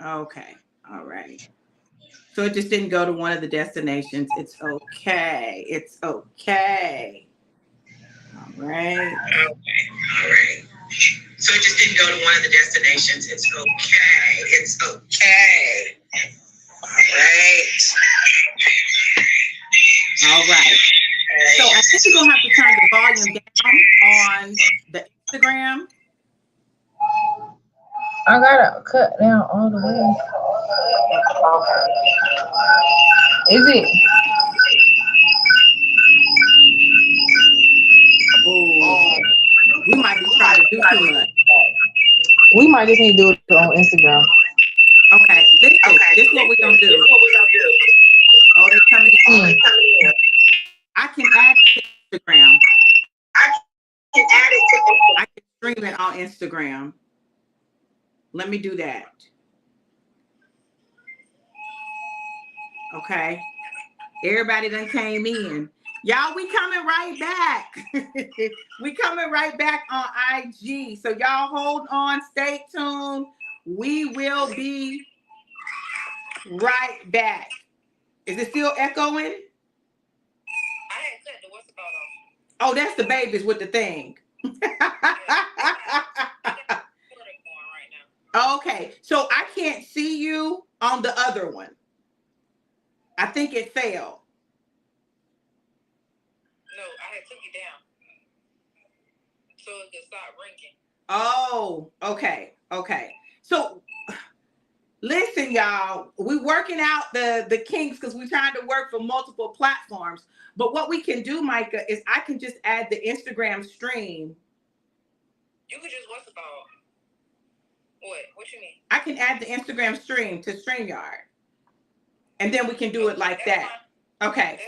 Okay. All right. So it just didn't go to one of the destinations. It's okay. It's okay. All right. Okay. All right. So it just didn't go to one of the destinations. It's okay. It's okay. All right. All right. So I think you're gonna have to turn the volume down on the Instagram. I gotta cut down all the way. Okay. Is it? Oh, we might be trying to do too much. We might just need to do it on Instagram. Okay, listen, Okay. this is what we're Listen, gonna this is do. what we're gonna do. Oh, they coming in. Mm. Coming in. I can add it to Instagram. I can add it to I can stream it on Instagram. Let me do that. Okay. Everybody done came in. Y'all, we coming right back. We coming right back on IG. So y'all hold on, stay tuned. We will be right back. Is it still echoing? I had said the what's about Oh, that's the babies with the thing. Okay, so I can't see you on the other one. I think it failed. No, I had took it down so it could stop ringing. Oh, okay, okay. So listen, y'all, we working out the kinks because we're trying to work for multiple platforms. But what we can do, Micah, is I can just add the Instagram stream. You could just what's about what? What you mean? I can add the Instagram stream to StreamYard, and then we can do it like that. Okay,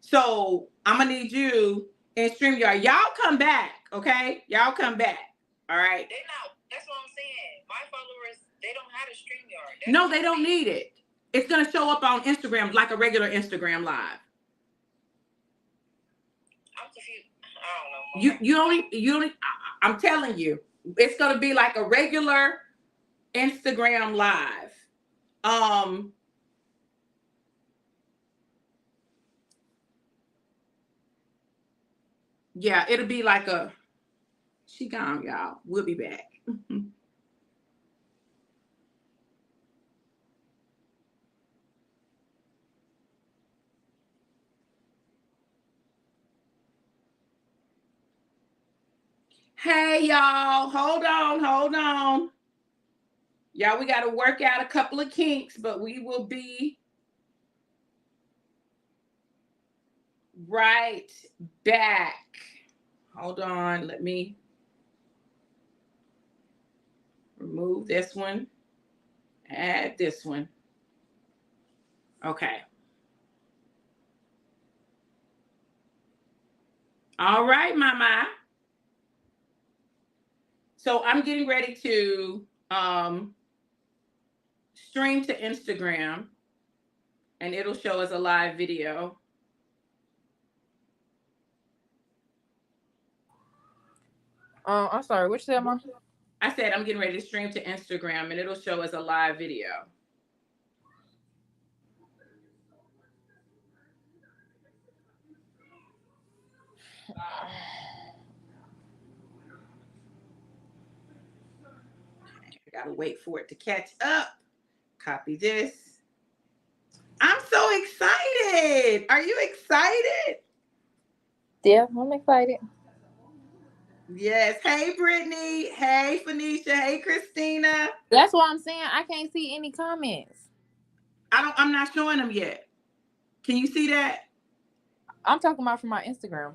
so I'm gonna need you in StreamYard. Y'all come back, okay? Y'all come back. All right. They not. That's what I'm saying. My followers, they don't have a StreamYard. No, they don't need it. It's gonna show up on Instagram like a regular Instagram live. I'm confused. I don't know. You only. I'm telling you, it's gonna be like a regular Instagram live. Yeah, it'll be like a. She gone, y'all. We'll be back. Hey, y'all. Hold on, hold on. Y'all, we got to work out a couple of kinks, but we will be right back. Hold on. Let me remove this one. Add this one. Okay. All right, mama. So I'm getting ready to stream to Instagram, and it'll show as a live video. I'm sorry. Which said, Mom? I said I'm getting ready to stream to Instagram, and it'll show as a live video. I gotta wait for it to catch up. Copy this. I'm so excited. Are you excited? Yeah, I'm excited. Yes. Hey, Brittany. Hey, Phoenicia. Hey, Christina. That's what I'm saying. I can't see any comments. I'm not showing them yet. Can you see that? I'm talking about from my Instagram.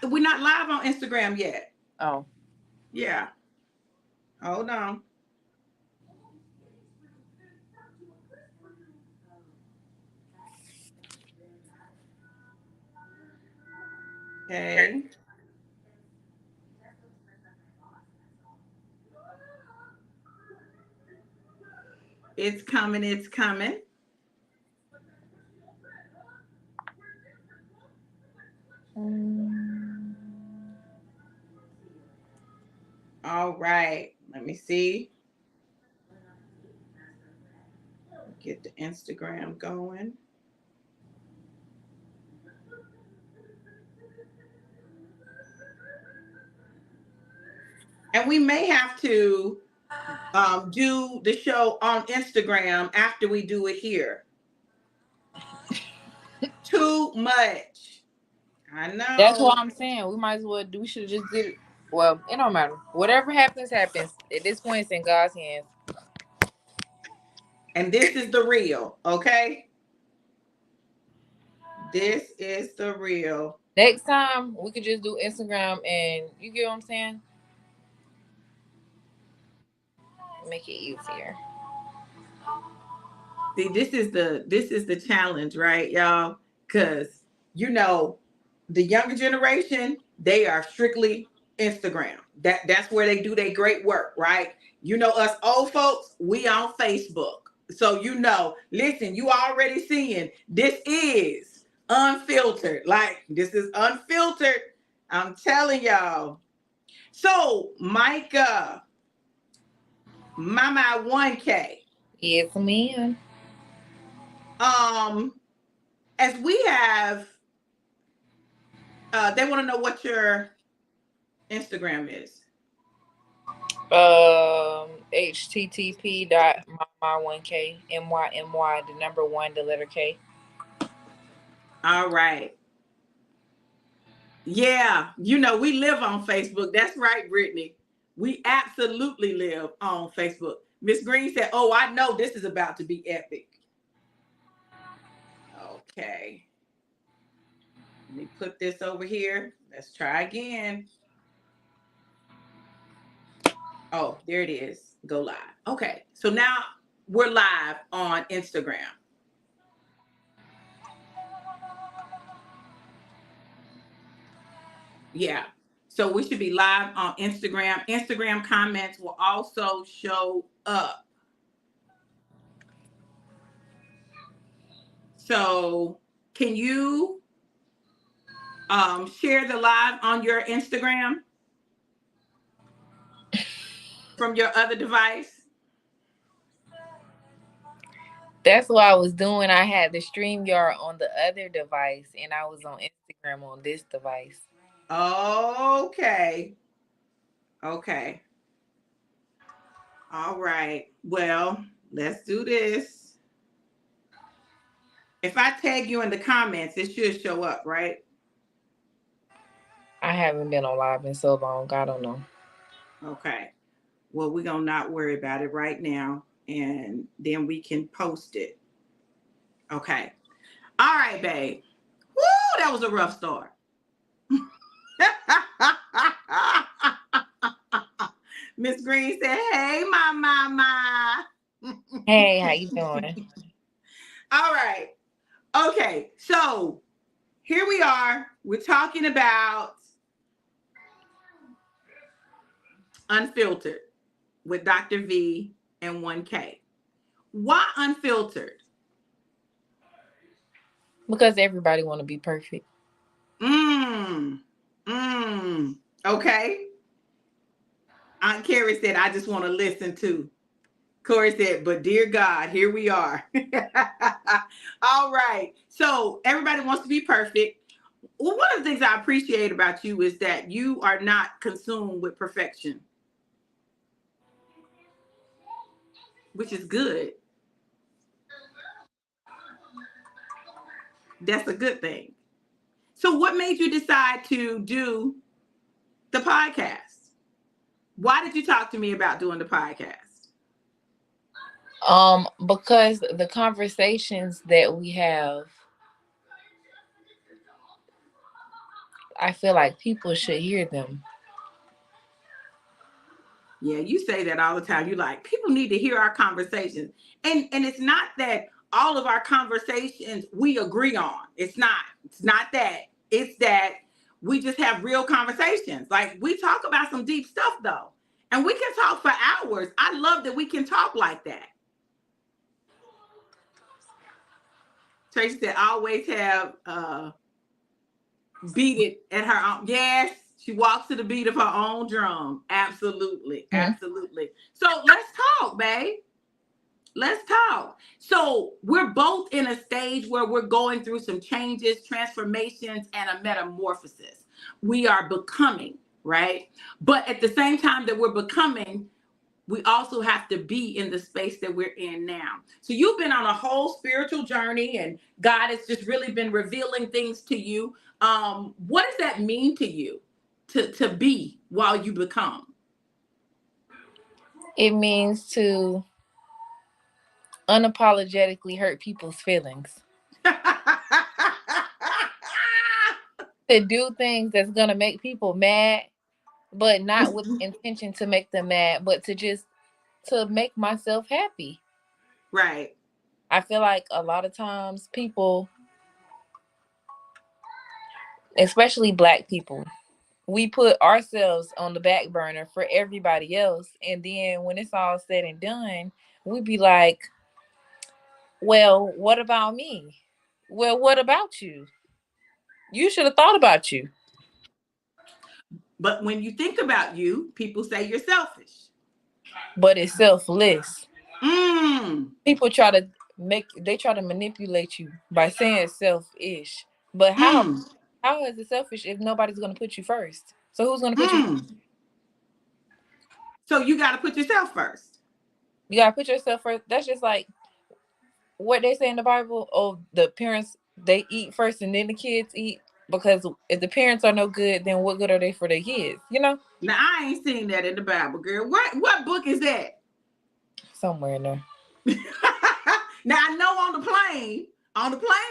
We're not live on Instagram yet. Oh. Yeah. Hold on. Okay. It's coming. It's coming. All right. Let me see. get the Instagram going. And we may have to do the show on Instagram after we do it here. Too much. I know. That's what I'm saying. We might as well do. We should have just did it. Well, it don't matter. Whatever happens, happens. At this point, it's in God's hands. And this is the real, okay? This is the real. Next time, we could just do Instagram, and you get what I'm saying? Make it easier. See, this is the challenge, right, y'all? Because the younger generation, they are strictly Instagram. That's where they do their great work, right? Us old folks, we on Facebook. So listen, you already seeing this is unfiltered. Like, this is unfiltered. I'm telling y'all. So, Micah, Mama 1K. Yes, ma'am. As we have, they want to know what your Instagram is. http.my1k my the number 1 the letter K. All right. Yeah, we live on Facebook. That's right, Brittany. We absolutely live on Facebook. Miss Green said, "Oh, I know this is about to be epic." Okay. Let me put this over here. Let's try again. Oh, there it is. Go live. Okay. So now we're live on Instagram. Yeah. So we should be live on Instagram. Instagram comments will also show up. So can you share the live on your Instagram from your other device? That's what I was doing. I had the StreamYard on the other device, and I was on Instagram on this device. Okay. Okay. All right. Well, let's do this. If I tag you in the comments, it should show up, right? I haven't been on live in so long. I don't know. Okay. Well, we're going to not worry about it right now, and then we can post it. Okay. All right, babe. Woo, that was a rough start. Miss Green said, "Hey, my mama." Hey, how you doing? All right. Okay. So here we are. We're talking about Unfiltered with Dr. V and 1K. Why Unfiltered? Because everybody want to be perfect. Okay. Aunt Carrie said, "I just want to listen too." Corey said, "But dear God, here we are." All right. So everybody wants to be perfect. Well, one of the things I appreciate about you is that you are not consumed with perfection, which is good. That's a good thing. So what made you decide to do the podcast? Why did you talk to me about doing the podcast? Because the conversations that we have, I feel like people should hear them. Yeah, you say that all the time. You're like, people need to hear our conversations. And it's not that all of our conversations we agree on. It's not that. It's that we just have real conversations. Like, we talk about some deep stuff though. And we can talk for hours. I love that we can talk like that. Tracy said, "Always have beat it at her own." Yes, she walks to the beat of her own drum. Absolutely. Absolutely. So let's talk, babe. Let's talk. So we're both in a stage where we're going through some changes, transformations, and a metamorphosis. We are becoming, right? But at the same time that we're becoming, we also have to be in the space that we're in now. So you've been on a whole spiritual journey, and God has just really been revealing things to you. What does that mean to you to be while you become? It means to unapologetically hurt people's feelings. To do things that's gonna make people mad, but not with intention to make them mad, but to just to make myself happy. Right. I feel like a lot of times people, especially black people, we put ourselves on the back burner for everybody else. And then when it's all said and done, we be like, well, what about me? Well, what about you? You should have thought about you. But when you think about you, people say you're selfish. But it's selfless. Mm, People try to manipulate you by saying selfish. But mm, how is it selfish if nobody's gonna put you first? So who's gonna put you? mm. So you got to put yourself first. You gotta put yourself first. That's just like what they say in the Bible. Oh, the parents, they eat first and then the kids eat. Because if the parents are no good, then what good are they for their kids? You know, Now I ain't seen that in the Bible, girl. What book is that? somewhere in there. Now I know on the plane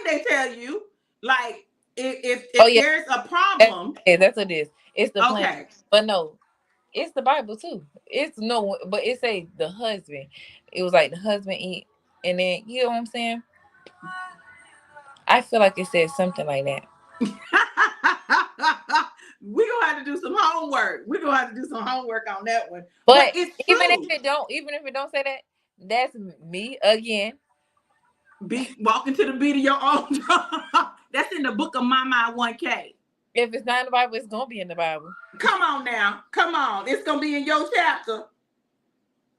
they tell you like Oh if yeah, there's a problem. that's what it is. It's the plan, Okay. but no, it's the Bible too. It's no, but it say the husband. It was like the husband eat, and then you know what I'm saying. I feel like it said something like that. We're gonna have to do some homework. We're gonna have to do some homework on that one. But But it's even if true. it don't say that, that's me again. Be walking to the beat of your own drum. That's in the book of My Mind 1K. If it's not in the Bible, it's gonna be in the Bible. Come on now. Come on. It's gonna be in your chapter.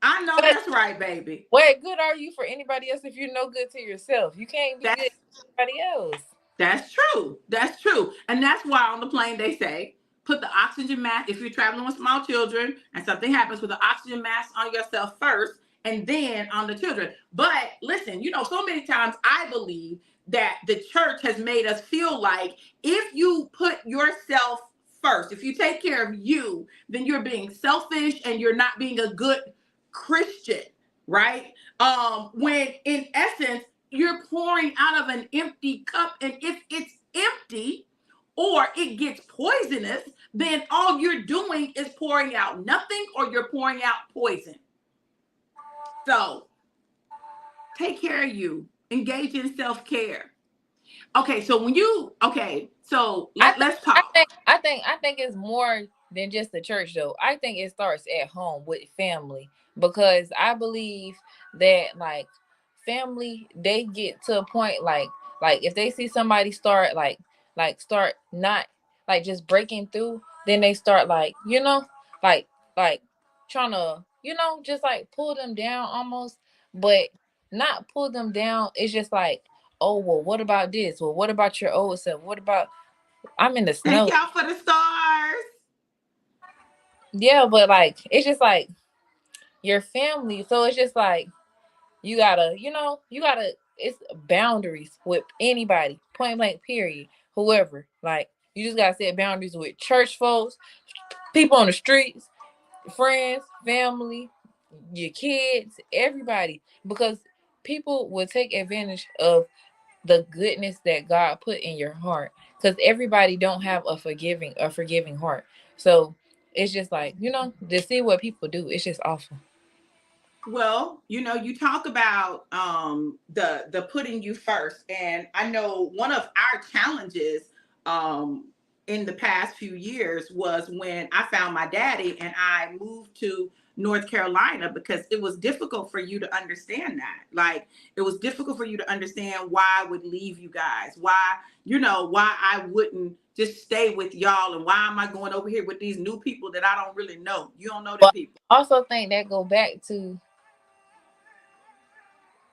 I know But that's right, baby. what good are you for anybody else if you're no good to yourself? You can't be good That's to anybody else. That's true. That's true. And that's why on the plane they say put the oxygen mask if you're traveling with small children and something happens, with the oxygen mask on yourself first and then on the children. But listen, so many times I believe that the church has made us feel like if you put yourself first, if you take care of you, then you're being selfish and you're not being a good Christian, right? When in essence you're pouring out of an empty cup, and if it's empty or it gets poisonous, then all you're doing is pouring out nothing, or you're pouring out poison. So take care of you, engage in self-care. Okay, so let's talk. I think it's more than just the church though. I think it starts at home with family, because I believe that like family, they get to a point like if they see somebody start start not like just breaking through, then they start like like trying to just like pull them down almost, but not pull them down. It's just like, oh, well, what about this? Well, what about your old self? What about I'm in the Thank snow? y'all for the stars. Yeah, but like it's just like your family. So it's just like you gotta it's boundaries with anybody. Point blank, period. Whoever. Like you just gotta set boundaries with church folks, people on the streets, friends, family, your kids, everybody. Because people will take advantage of the goodness that God put in your heart. Because everybody don't have a forgiving heart. So it's just like, to see what people do, it's just awful. Well, you talk about the putting you first, and I know one of our challenges um in the past few years was when I found my daddy and I moved to North Carolina, because it was difficult for you to understand that. Like, it was difficult for you to understand why I would leave you guys, why I wouldn't just stay with y'all, and why am I going over here with these new people that I don't really know. You don't know them But people. I also think that go back to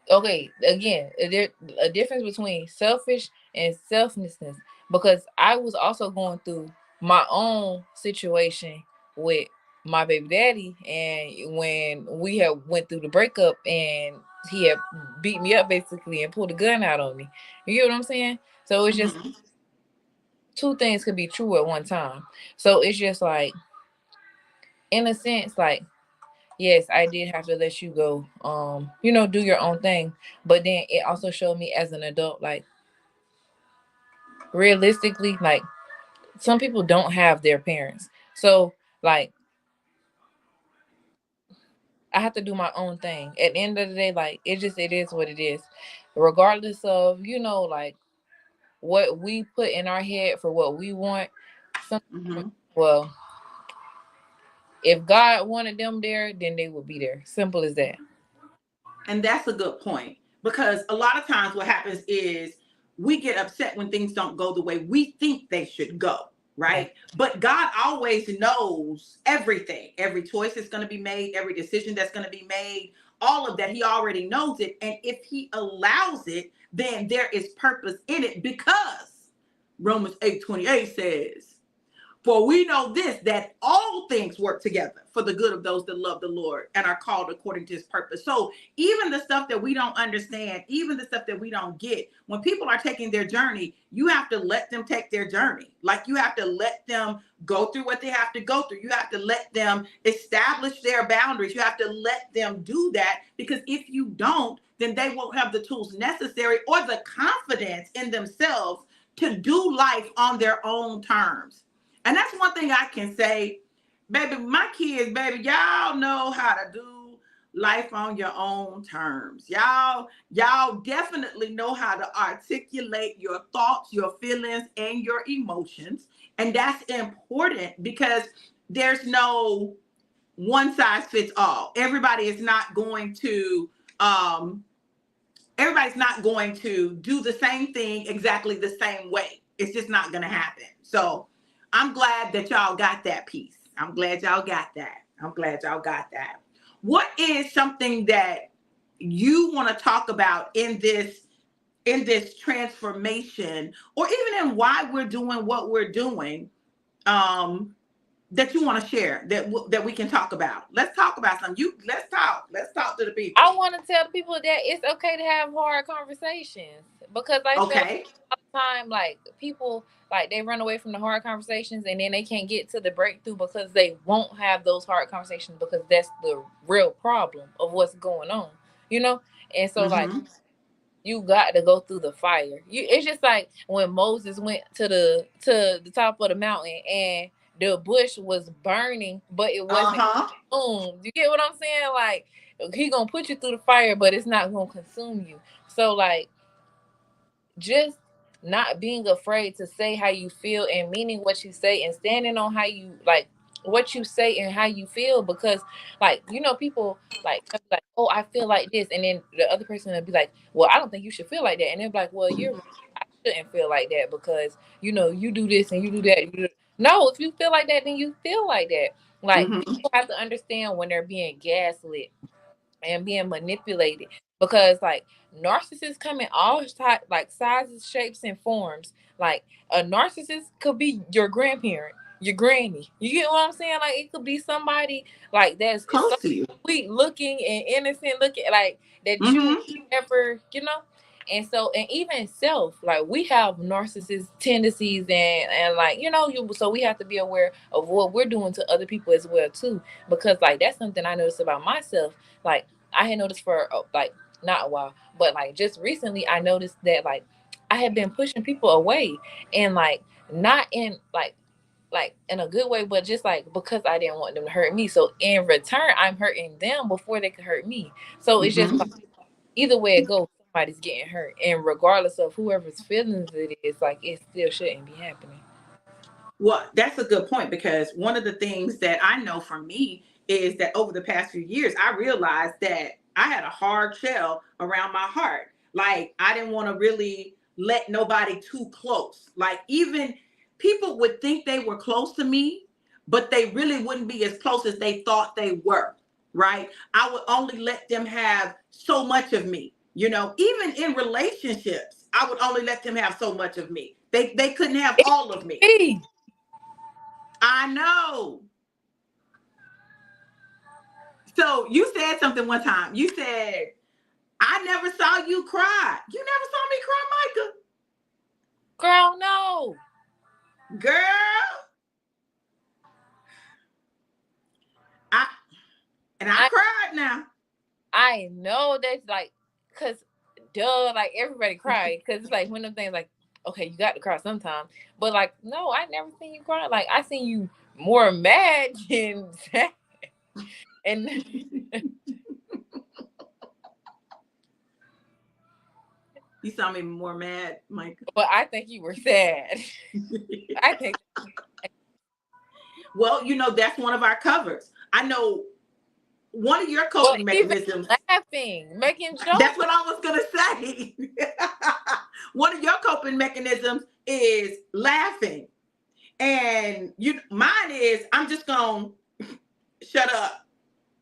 okay, again, a difference between selfish and selflessness, because I was also going through my own situation with my baby daddy, and when we had went through the breakup and he had beat me up basically and pulled a gun out on me. You get what I'm saying? So it's just Mm-hmm. two things could be true at one time. So it's just like, in a sense, like, yes, I did have to let you go. Do your own thing. But then it also showed me as an adult, like, realistically, like, some people don't have their parents. So like, I have to do my own thing. At the end of the day, like, it is what it is. Regardless of, like, what we put in our head for what we want. Some Mm-hmm. well, if God wanted them there, then they would be there. Simple as that. And that's a good point, because a lot of times what happens is we get upset when things don't go the way we think they should go, Yeah. right? But God always knows everything, every choice that's going to be made, every decision that's going to be made, all of that. He already knows it. And if he allows it, then there is purpose in it, because Romans 8:28 says, for we know this, that all things work together for the good of those that love the Lord and are called according to his purpose. So even the stuff that we don't understand, even the stuff that we don't get, when people are taking their journey, you have to let them take their journey. Like, you have to let them go through what they have to go through. You have to let them establish their boundaries. You have to let them do that, because if you don't, then they won't have the tools necessary or the confidence in themselves to do life on their own terms. And that's one thing I can say, baby, my kids, baby, y'all know how to do life on your own terms. Y'all definitely know how to articulate your thoughts, your feelings, and your emotions. And that's important, because there's no one size fits all. Um everybody's not going to do the same thing exactly the same way. It's just not going to happen. So I'm glad that y'all got that piece. I'm glad y'all got that. I'm glad y'all got that. What is something that you want to talk about in this transformation, or even in why we're doing what we're doing, um, that you want to share, that we can talk about? Let's talk about something. Let's talk. Let's talk to the I people. want to tell people that it's okay to have hard conversations, because I feel like Okay. all the time, like, people, like, they run away from the hard conversations and then they can't get to the breakthrough because they won't have those hard conversations, because that's the real problem of what's going on, you know? And so, like, Mm-hmm. you got to go through the fire. It's just like when Moses went to the top of the mountain and the bush was burning, but it wasn't Uh-huh. consumed. You get what I'm saying? Like, he gonna put you through the fire, but it's not gonna consume you. So, like, just not being afraid to say how you feel and meaning what you say and standing on how you, like, what you say and how you feel, because, like, people, like, oh, I feel like this, and then the other person will be like, well, I don't think you should feel like that, and they're like, well, you're right. I shouldn't feel like that, because you do this and you do that, no, if you feel like that, then you feel like that. Like, Mm-hmm. people have to understand when they're being gaslit and being manipulated, because, like, narcissists come in all type, like, sizes, shapes, and forms. Like, a narcissist could be your grandparent, your granny. You get what I'm saying? Like, it could be somebody, like, that's so Close to you. sweet looking and innocent looking, like, that you Mm-hmm. ever, and so, and even self, like, we have narcissist tendencies, and like, so we have to be aware of what we're doing to other people as well too, because, like, that's something I noticed about myself. Like, I had noticed for, like, not a while, but, like, just recently I noticed that, like, I had been pushing people away, and, like, not in, like in a good way, but just, like, because I didn't want them to hurt me. So in return, I'm hurting them before they could hurt me. So it's just like, Mm-hmm. either way it goes, somebody's getting hurt, and regardless of whoever's feelings it is, like, it still shouldn't be happening. Well, that's a good point, because one of the things that I know from me is that over the past few years, I realized that I had a hard shell around my heart. Like, I didn't want to really let nobody too close. Like, even people would think they were close to me, but they really wouldn't be as close as they thought they were. Right? I would only let them have so much of me. You know, even in relationships, I would only let them have so much of me. They couldn't have all of me. Hey, I know. So you said something one time. You said, I never saw you cry. You never saw me cry, girl, no. Micah. Girl. I cried now. I know that's like, cause duh, like everybody cried, cause it's like one of them things like, okay, you got to cry sometime, but like, no, I never seen you cry. Like I seen you more mad than sad. And You saw me more mad, Micah. but I think you were sad. I think. Well, you know, that's one of our covers. I know one of your Well, coping even mechanisms. laughing, making jokes. That's what I was going to say. One of your coping mechanisms is laughing. And mine is, I'm just going to shut up.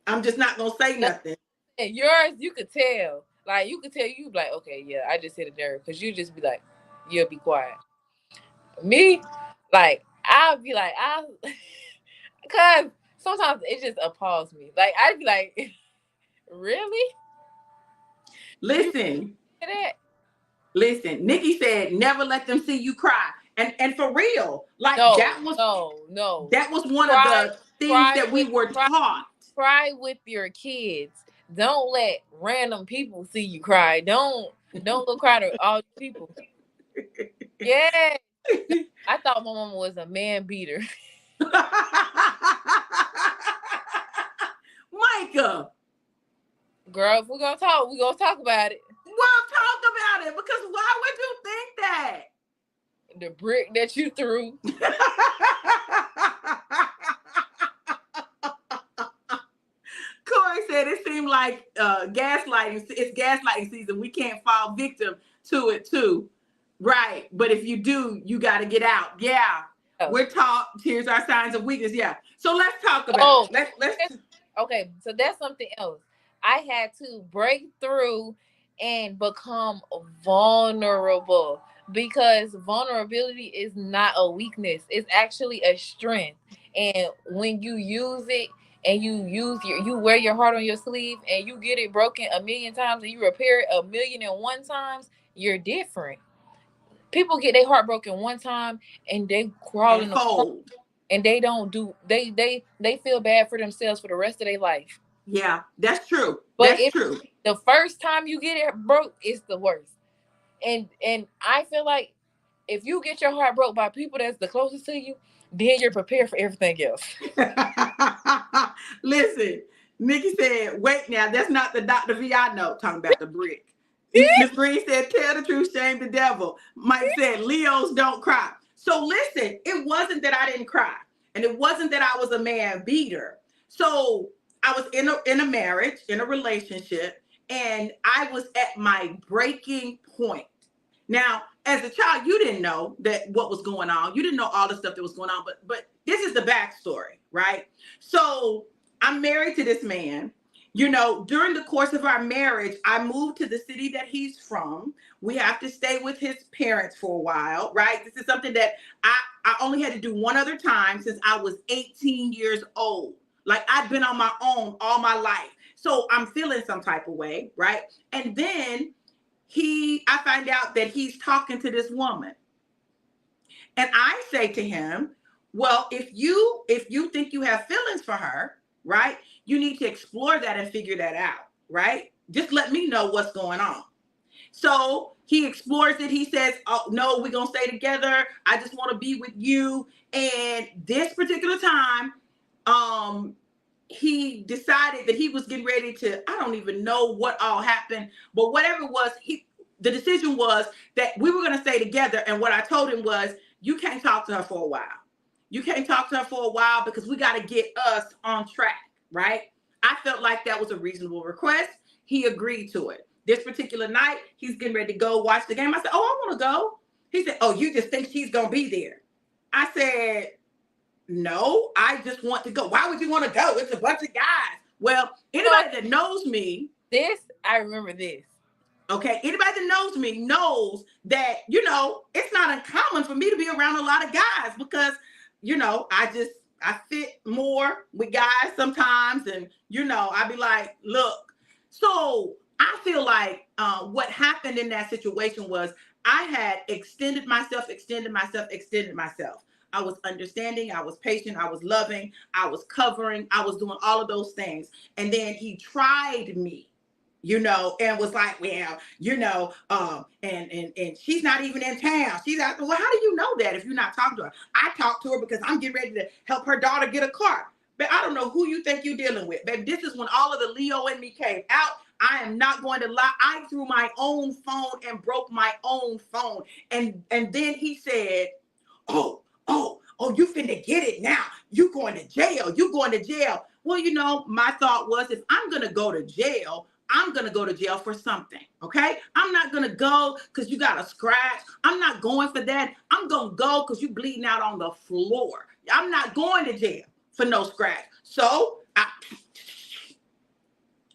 I'm just not going to say nothing. And yours, you could tell. Like, you could tell, you be like, okay, yeah, I just hit a nerve. Because you just be like, you'll be quiet. Me, like, I'll be like, because sometimes it just appalls me. Like, I'd be like, really? Listen. That? Listen, Nikki said, never let them see you cry. And for real, like no, that was that was one of the things that we were taught. Cry with your kids. Don't let random people see you cry. Don't go cry to all the people. Yeah. I thought my mama was a man beater. Micah. Girl, if we're gonna talk about it. Well, talk about it, because why would you think that? The brick that you threw. Corey said it seemed like gaslighting. It's gaslighting season. We can't fall victim to it too. Right. But if you do, you got to get out. Yeah. Oh. We're taught, here's our signs of weakness. Yeah. So let's talk about it. Let's Okay. So that's something else. I had to break through and become vulnerable, because vulnerability is not a weakness. It's actually a strength. And when you use it and you wear your heart on your sleeve and you get it broken 1,000,000 times and you repair it 1,000,001 times, you're different. People get their heart broken one time and they crawl in the fold, and they don't do they feel bad for themselves for the rest of their life. Yeah, that's true. But that's true. The first time you get it broke, it's the worst. And I feel like if you get your heart broke by people that's the closest to you, then you're prepared for everything else. Listen, Nikki said, wait now, that's not the Dr. V I know, talking about the brick. Miss Green said, tell the truth, shame the devil. Mike said, Leos don't cry. So listen, it wasn't that I didn't cry. And it wasn't that I was a man beater. So I was in a marriage, in a relationship, and I was at my breaking point. Now, as a child, you didn't know that what was going on. You didn't know all the stuff that was going on, but this is the backstory, right? So I'm married to this man. You know, during the course of our marriage, I moved to the city that he's from. We have to stay with his parents for a while, right? This is something that I only had to do one other time since I was 18 years old. Like, I've been on my own all my life. So I'm feeling some type of way, right? And then I find out that he's talking to this woman. And I say to him, well, if you think you have feelings for her, right, you need to explore that and figure that out, right? Just let me know what's going on. So he explores it. He says, oh, no, we're going to stay together. I just want to be with you. And this particular time, he decided that he was getting ready to, I don't even know what all happened, but whatever it was, the decision was that we were going to stay together. And what I told him was, you can't talk to her for a while. You can't talk to her for a while because we got to get us on track, right? I felt like that was a reasonable request. He agreed to it. This particular night, he's getting ready to go watch the game. I said, oh, I want to go. He said, oh, you just think she's going to be there. I said, no, I just want to go. Why would you want to go? It's a bunch of guys. Well, anybody that knows me. I remember this. Okay, anybody that knows me knows that, it's not uncommon for me to be around a lot of guys because, I fit more with guys sometimes. And, I be like, look, so I feel like what happened in that situation was I had extended myself. I was understanding, I was patient, I was loving, I was covering, I was doing all of those things. And then he tried me, and was like, well, and she's not even in town. She's out there. Well, how do you know that if you're not talking to her? I talked to her because I'm getting ready to help her daughter get a car. But I don't know who you think you're dealing with. Baby, this is when all of the Leo in me came out. I am not going to lie. I threw my own phone and broke my own phone. And then he said, oh, you finna get it now. You going to jail. You going to jail. Well, my thought was, if I'm going to go to jail, I'm going to go to jail for something, okay? I'm not going to go because you got a scratch. I'm not going for that. I'm going to go because you bleeding out on the floor. I'm not going to jail for no scratch. So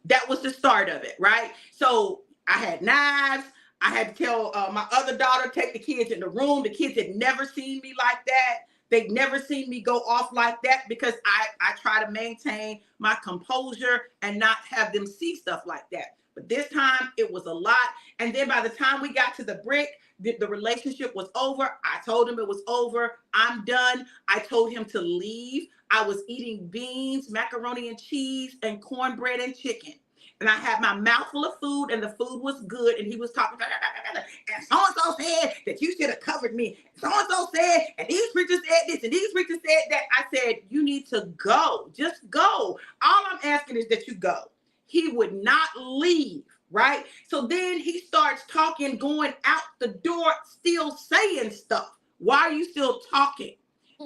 that was the start of it, right? So I had knives. I had to tell my other daughter, take the kids in the room. The kids had never seen me like that. They'd never seen me go off like that because I try to maintain my composure and not have them see stuff like that. But this time it was a lot. And then by the time we got to the brick, the relationship was over. I told him it was over. I'm done. I told him to leave. I was eating beans, macaroni and cheese, and cornbread and chicken. And I had my mouth full of food, and the food was good. And he was talking, and so-and-so said that you should have covered me. So-and-so said, and these preachers said this, and these preachers said that. I said, you need to go. Just go. All I'm asking is that you go. He would not leave, right? So then he starts talking, going out the door, still saying stuff. Why are you still talking?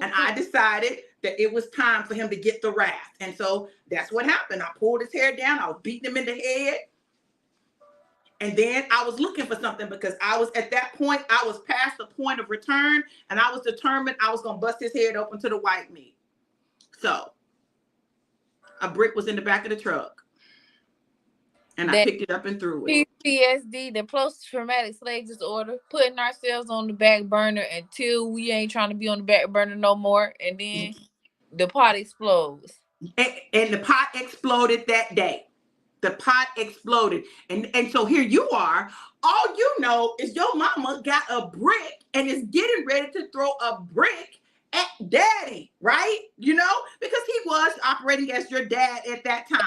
And I decided that it was time for him to get the wrath. And so that's what happened. I pulled his hair down. I was beating him in the head. And then I was looking for something because I was at that point, I was past the point of return. And I was determined I was going to bust his head open to the white meat. So a brick was in the back of the truck. And I picked it up and threw it. PTSD, the post-traumatic slave disorder, putting ourselves on the back burner until we ain't trying to be on the back burner no more. And then the pot explodes. And the pot exploded that day. The pot exploded. And so here you are. All you know is your mama got a brick and is getting ready to throw a brick at daddy, right? Because he was operating as your dad at that time.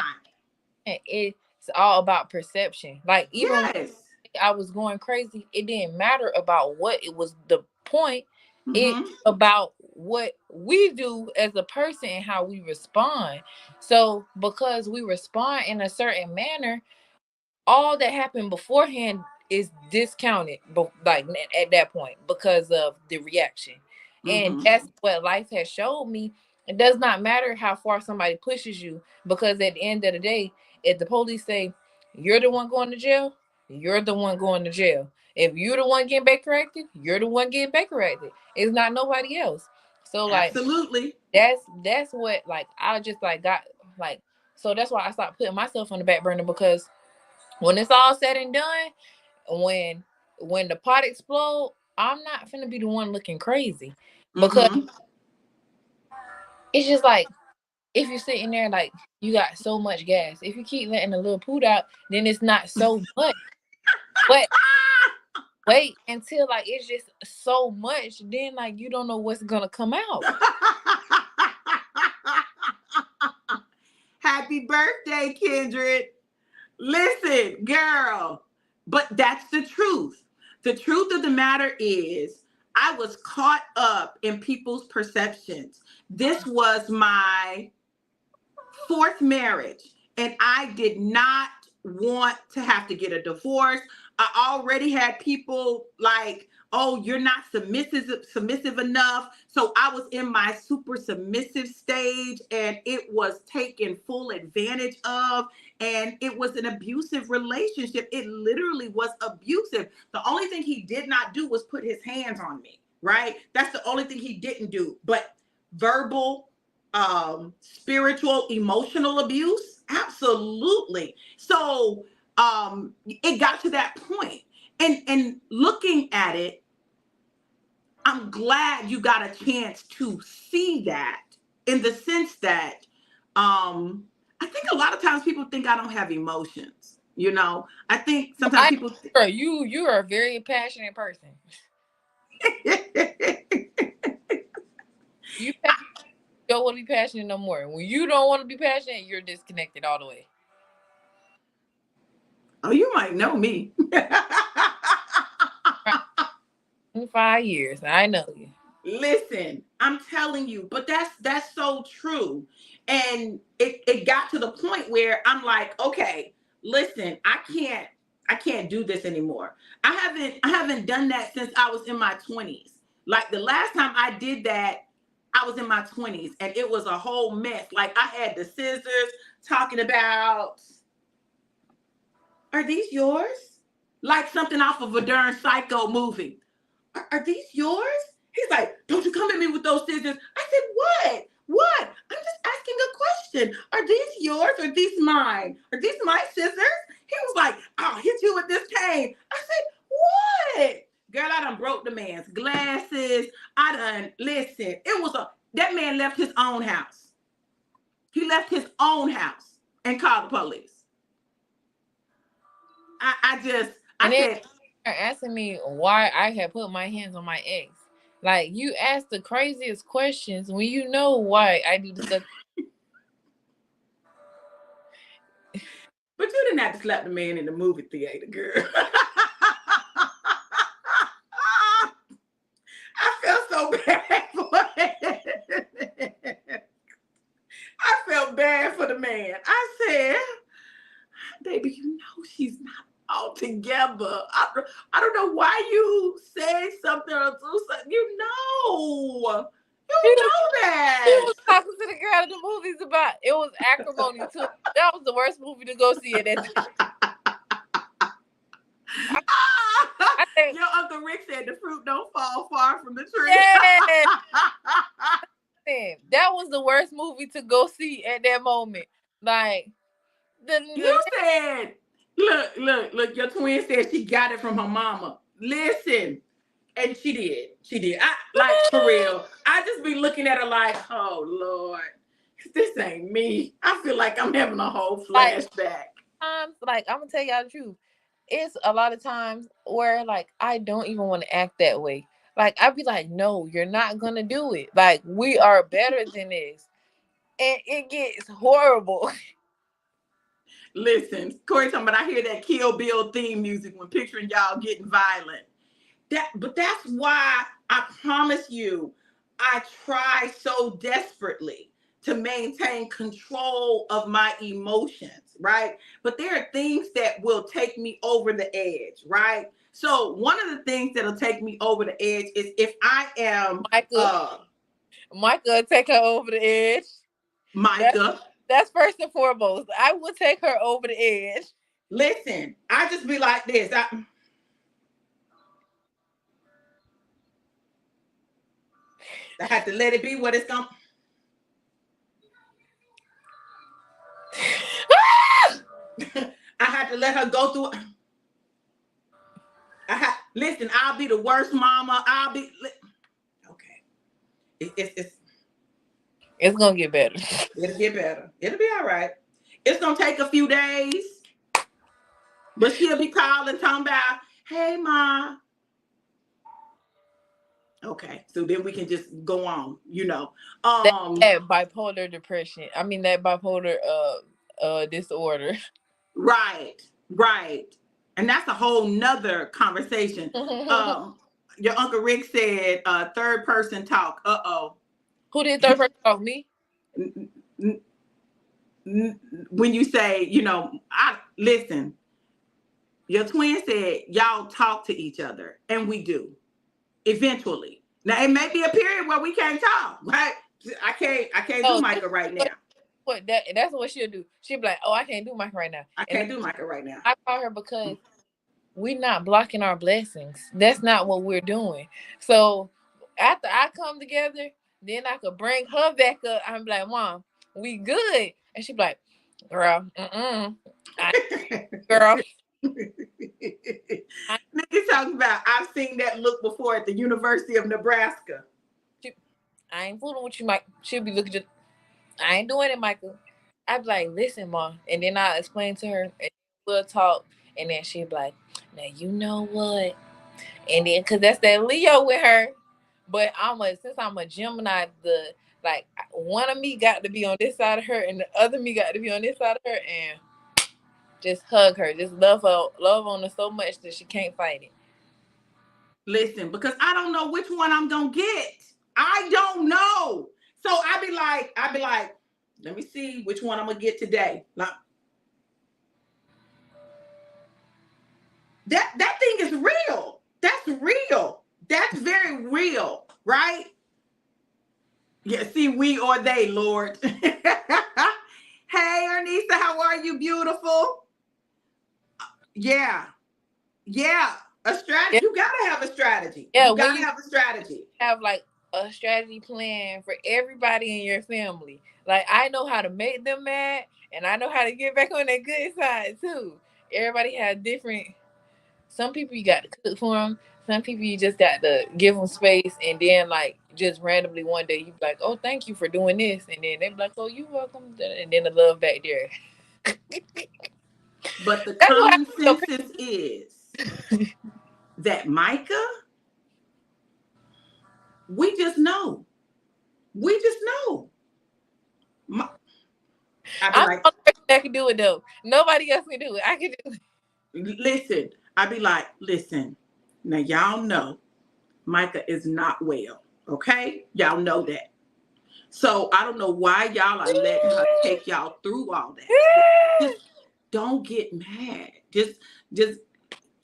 And it's all about perception. Like, even yes. when I was going crazy, it didn't matter about what it was the point. It's about what we do as a person and how we respond. So because we respond in a certain manner, all that happened beforehand is discounted, like at that point, because of the reaction. And that's what life has showed me. It does not matter how far somebody pushes you, because at the end of the day, if the police say you're the one going to jail, you're the one going to jail. If you're the one getting back corrected, you're the one getting back corrected. It's not nobody else. So like, absolutely, that's what, like, I just like got like, so that's why I stopped putting myself on the back burner, because when it's all said and done, when the pot explode, I'm not finna be the one looking crazy, because it's just like, if you're sitting there like you got so much gas, if you keep letting a little poot out, then it's not so much. But wait until like it's just so much, then like you don't know what's gonna come out. Happy birthday, Kindred. Listen, girl, but that's the truth. The truth of the matter is, I was caught up in people's perceptions. This was my fourth marriage, and I did not want to have to get a divorce. I already had people like, oh, you're not submissive enough. So I was in my super submissive stage, and it was taken full advantage of. And it was an abusive relationship. It literally was abusive. The only thing he did not do was put his hands on me, right? That's the only thing he didn't do. But verbal, spiritual, emotional abuse, absolutely. So it got to that point. And looking at it, I'm glad you got a chance to see that, in the sense that I think a lot of times people think I don't have emotions. I think sometimes people you are a very passionate person. You don't want to be passionate no more. When you don't want to be passionate, you're disconnected all the way. Oh, you might know me. 5 years, I know you. Listen, I'm telling you, but that's so true. And it got to the point where I'm like, okay, listen, I can't do this anymore. I haven't done that since I was in my 20s. Like, the last time I did that, I was in my 20s, and it was a whole mess. Like, I had the scissors talking about, are these yours? Like something off of a darn Psycho movie. Are these yours? He's like, don't you come at me with those scissors. I said, what? What? I'm just asking a question. Are these yours or these mine? Are these my scissors? He was like, I'll hit you with this cane. I said, what? Girl, I done broke the man's glasses. Listen, that man left his own house. He left his own house and called the police. I said, asking me why I had put my hands on my ex. Like, you ask the craziest questions when you know why I do the stuff. But you didn't have to slap the man in the movie theater, girl. I felt so bad for it. I felt bad for the man. I said, baby, you know she's not all together. I don't know why you say something or do something. You know that. He was talking to the girl in the movies about it was acrimony too. That was the worst movie to go see at that time. I think your Uncle Rick said the fruit don't fall far from the tree. Yeah. That was the worst movie to go see at that moment. Like, you said, look, your twin said she got it from her mama. Listen, and she did. For real. I just be looking at her like, oh Lord, this ain't me. I feel like I'm having a whole flashback. I'm gonna tell y'all the truth. It's a lot of times where, like, I don't even want to act that way. Like, I'd be like, no, you're not gonna do it. Like, we are better than this. And it gets horrible. Listen, Corey talking about, I hear that Kill Bill theme music when picturing y'all getting violent. But that's why I promise you, I try so desperately to maintain control of my emotions, right? But there are things that will take me over the edge, right? So one of the things that'll take me over the edge is if I am Micah take her over the edge. Micah. That's first and foremost. I will take her over the edge. Listen, I just be like this. I have to let it be what it's going to. I had to let her go through. Listen, I'll be the worst mama. Okay. It's going to get better. It'll get better. It'll be all right. It's going to take a few days. But she'll be calling, talking about, hey, Ma. Okay, so then we can just go on, that bipolar depression. I mean, that bipolar disorder. Right. And that's a whole nother conversation. Your Uncle Rick said third person talk. Uh-oh. Who did third person talk? Me? When you say, listen, your twin said y'all talk to each other, and we do. Eventually. Now it may be a period where we can't talk, right? I can't do Micah right now. That's what she'll do. She'll be like, oh, I can't do Micah right now. I can't do Micah right now. I call her because we're not blocking our blessings. That's not what we're doing. So after I come together, then I could bring her back up. I'm like, Mom, we good. And she'll be like, Girl, girl. Nigga talking about I've seen that look before at the University of Nebraska. I ain't fooling with you, Mike. She'll be looking at you. I ain't doing it, Michael. I'd be like, listen, Mom. And then I'll explain to her and we'll talk. And then she'd be like, now you know what? And then cause that's that Leo with her. But since I'm a Gemini, like one of me got to be on this side of her and the other me got to be on this side of her and just hug her. Just love on her so much that she can't fight it. Listen, because I don't know which one I'm gonna get. I don't know. So I'd be like, let me see which one I'm gonna get today. Like, that thing is real. That's real. That's very real, right? Yeah, see, we or they, Lord. Hey, Ernesta, how are you, beautiful? Yeah. A strategy. Yeah. You gotta have a strategy. Yeah, you gotta have a strategy. Have like a strategy plan for everybody in your family. Like I know how to make them mad, and I know how to get back on their good side too. Everybody has different. Some people you got to cook for them. Some people you just got to give them space, and then like just randomly one day you be like, "Oh, thank you for doing this," and then they be like, "Oh, you welcome," and then the love back there. But the common consensus is that Micah, we just know. We just know. I'm the person that can do it though. Nobody else can do it. I can do it. Listen, I'd be like, listen, now y'all know Micah is not well. Okay? Y'all know that. So I don't know why y'all are letting her take y'all through all that. Just don't get mad. Just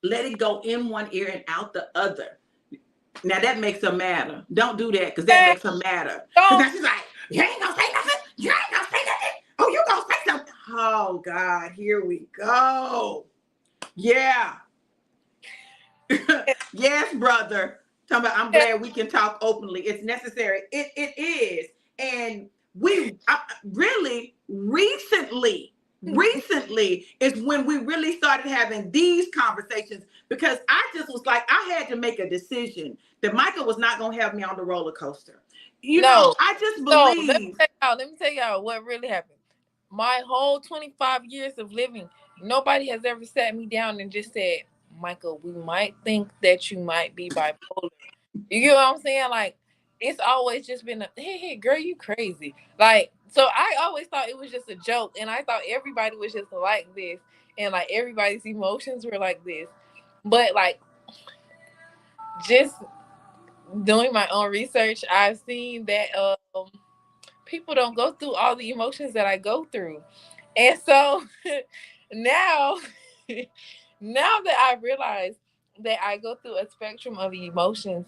let it go in one ear and out the other. Now that makes her madder. Don't do that because that makes her madder. Because now she's like, you ain't gonna say nothing. You ain't gonna say nothing. Oh, you gonna say something. Oh God, here we go. Yeah. Yes, brother. I'm glad we can talk openly. It's necessary. It is. And we really recently is when we really started having these conversations, because I just was like, I had to make a decision that Michael was not going to have me on the roller coaster. You know, I just believe. Let me tell y'all what really happened. My whole 25 years of living, nobody has ever sat me down and just said, Michael, we might think that you might be bipolar. You get what I'm saying? Like, it's always just been hey, girl, you crazy. Like, so I always thought it was just a joke, and I thought everybody was just like this, and like everybody's emotions were like this. But like, just doing my own research, I've seen that people don't go through all the emotions that I go through. And so now that I realize that I go through a spectrum of emotions,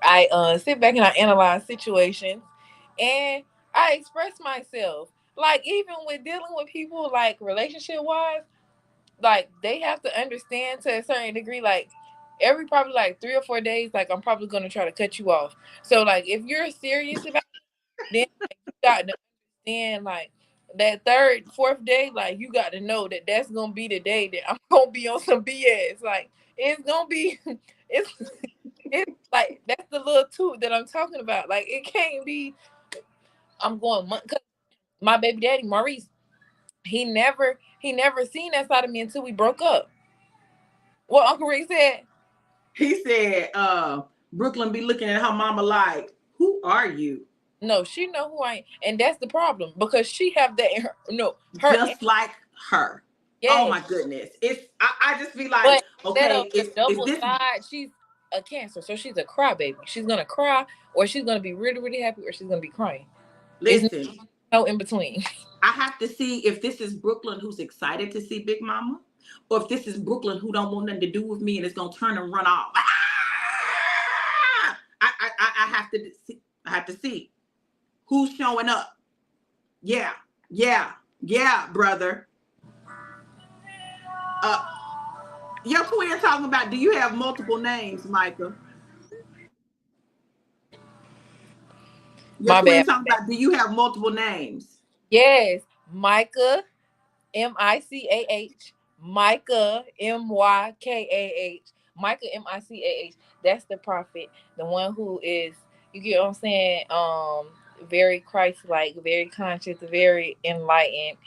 I sit back and I analyze situations and I express myself. Like even with dealing with people like relationship wise, like they have to understand to a certain degree, like every probably like 3 or 4 days, like I'm probably gonna try to cut you off. So like if you're serious about it, then like, you got to understand like that 3rd, 4th day, like you got to know that that's gonna be the day that I'm gonna be on some BS. Like it's gonna be it's like that's the little toot that I'm talking about. Like it can't be I'm going cause my baby daddy Maurice, he never seen that side of me until we broke up. What Uncle Rick said? He said, Brooklyn be looking at her mama like, who are you? No, she know who I am. And that's the problem. Because she have that in her just like her. Yes. Oh my goodness. It's I just be like, but okay, it's double this side, she's a Cancer, so she's a crybaby. She's gonna cry, or she's gonna be really, really happy, or she's gonna be crying. Listen, no in between. I have to see if this is Brooklyn who's excited to see Big Mama, or if this is Brooklyn who don't want nothing to do with me and is gonna turn and run off. I have to see. I have to see who's showing up. Yeah, brother. Your twin talking about, do you have multiple names, Micah? Your twin talking about, do you have multiple names? Yes, Micah, Micah, Micah, Mykah. Micah, Micah. That's the prophet, the one who is, you get what I'm saying, very Christ-like, very conscious, very enlightened.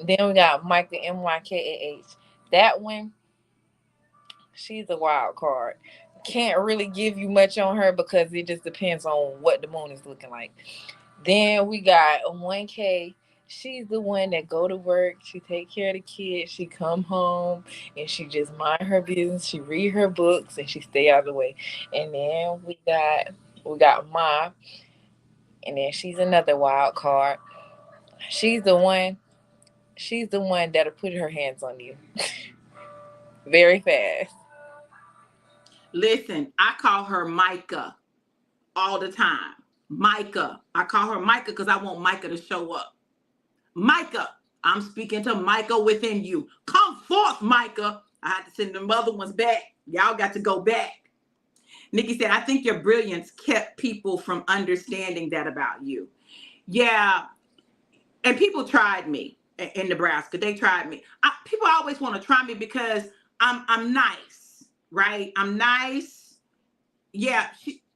Then we got Micah, Mykah. That one, she's a wild card. Can't really give you much on her because it just depends on what the moon is looking like. Then we got 1K. She's the one that go to work. She take care of the kids. She come home and she just mind her business. She read her books and she stay out of the way. And then we got Ma, and then she's another wild card. She's the one. She's the one that'll put her hands on you very fast. Listen, I call her Micah all the time. Micah. I call her Micah because I want Micah to show up. Micah, I'm speaking to Micah within you. Come forth, Micah. I had to send them other ones back. Y'all got to go back. Nikki said, I think your brilliance kept people from understanding that about you. Yeah. And people tried me in Nebraska. They tried me. People always want to try me because I'm nice, right? I'm nice. Yeah.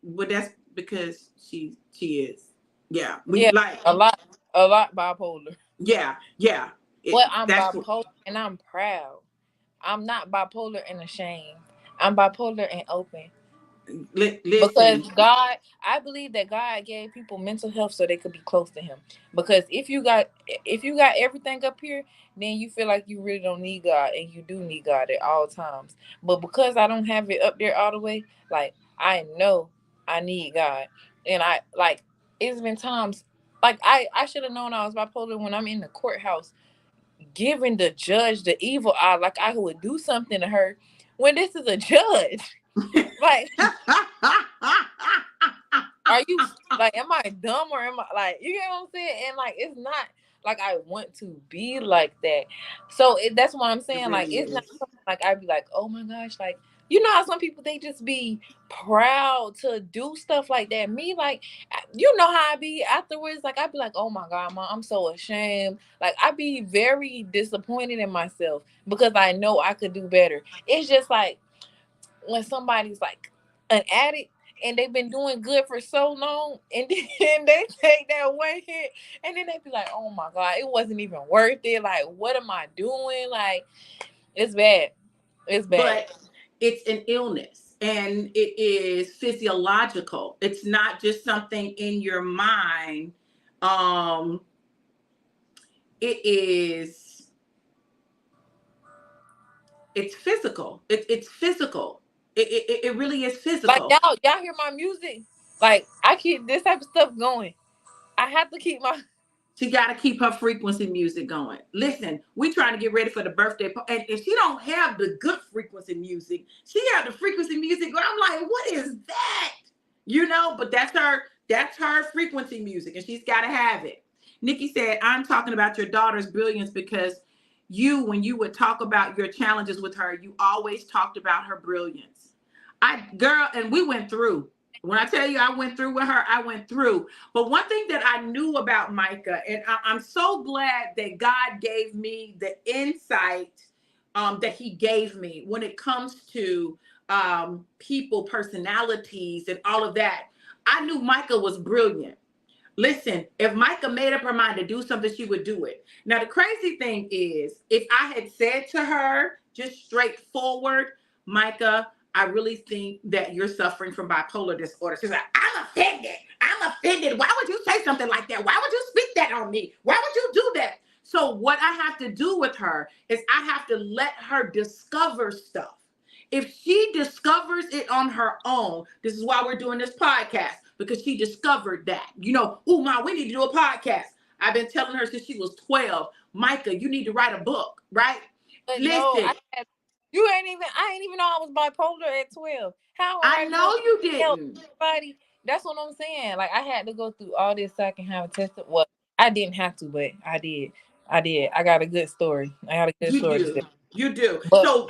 But that's because she is. Yeah. Yeah, a lot bipolar. Yeah. But I'm That's bipolar and I'm proud. I'm not bipolar and ashamed. I'm bipolar and open. Because listen. I believe that God gave people mental health so they could be close to him. Because if you got everything up here, then you feel like you really don't need God, and you do need God at all times. But because I don't have it up there all the way, like, I know I need God. And I like, it's been times like I should have known I was bipolar when I'm in the courthouse giving the judge the evil eye, like I would do something to her when this is a judge. Like, are you, like, am I dumb, or am I, like, you get what I'm saying? And like, it's not like I want to be like that. So that's why I'm It saying, like, really it's not is. something like I'd be like, oh my gosh, like, you know how some people, they just be proud to do stuff like that. Me, like, you know how I be afterwards. Like, I'd be like, oh my God, Mom, I'm so ashamed. Like, I'd be very disappointed in myself because I know I could do better. It's just like when somebody's like an addict and they've been doing good for so long, and then they take that one hit, and then they be like, oh my God, it wasn't even worth it. Like, what am I doing? Like, it's bad. It's bad. But it's an illness and it is physiological. It's not just something in your mind. Um, it is, it's physical. It's physical. It really is Like, physical. y'all hear my music? Like, I keep this type of stuff going. I have to keep my She got to keep her frequency music going. Listen, we trying to get ready for the birthday, and if she don't have the good frequency music, she have the frequency music. But I'm like, what is that? You know, but that's her. That's her frequency music, and she's got to have it. Nikki said, "I'm talking about your daughter's brilliance because when you would talk about your challenges with her, you always talked about her brilliance. Girl, and we went through. When I tell you I went through with her, I went through. But one thing that I knew about Micah, and I'm so glad that God gave me the insight that he gave me when it comes to people, personalities, and all of that. I knew Micah was brilliant. Listen, if Micah made up her mind to do something, she would do it. Now, the crazy thing is, if I had said to her just straightforward, Micah, I really think that you're suffering from bipolar disorder. She's like, I'm offended. I'm offended. Why would you say something like that? Why would you speak that on me? Why would you do that? So what I have to do with her is I have to let her discover stuff. If she discovers it on her own, this is why we're doing this podcast, because she discovered that. You know, oh, Mom, we need to do a podcast. I've been telling her since she was 12, Micah, you need to write a book, right? but no, Listen, I ain't even know I was bipolar at 12. How I I write a know book you help didn't. somebody? That's what I'm saying. Like, I had to go through all this so I can have a test. Well, I didn't have to, but I did. I got a good story. I got a good You story to do. say. You do. But So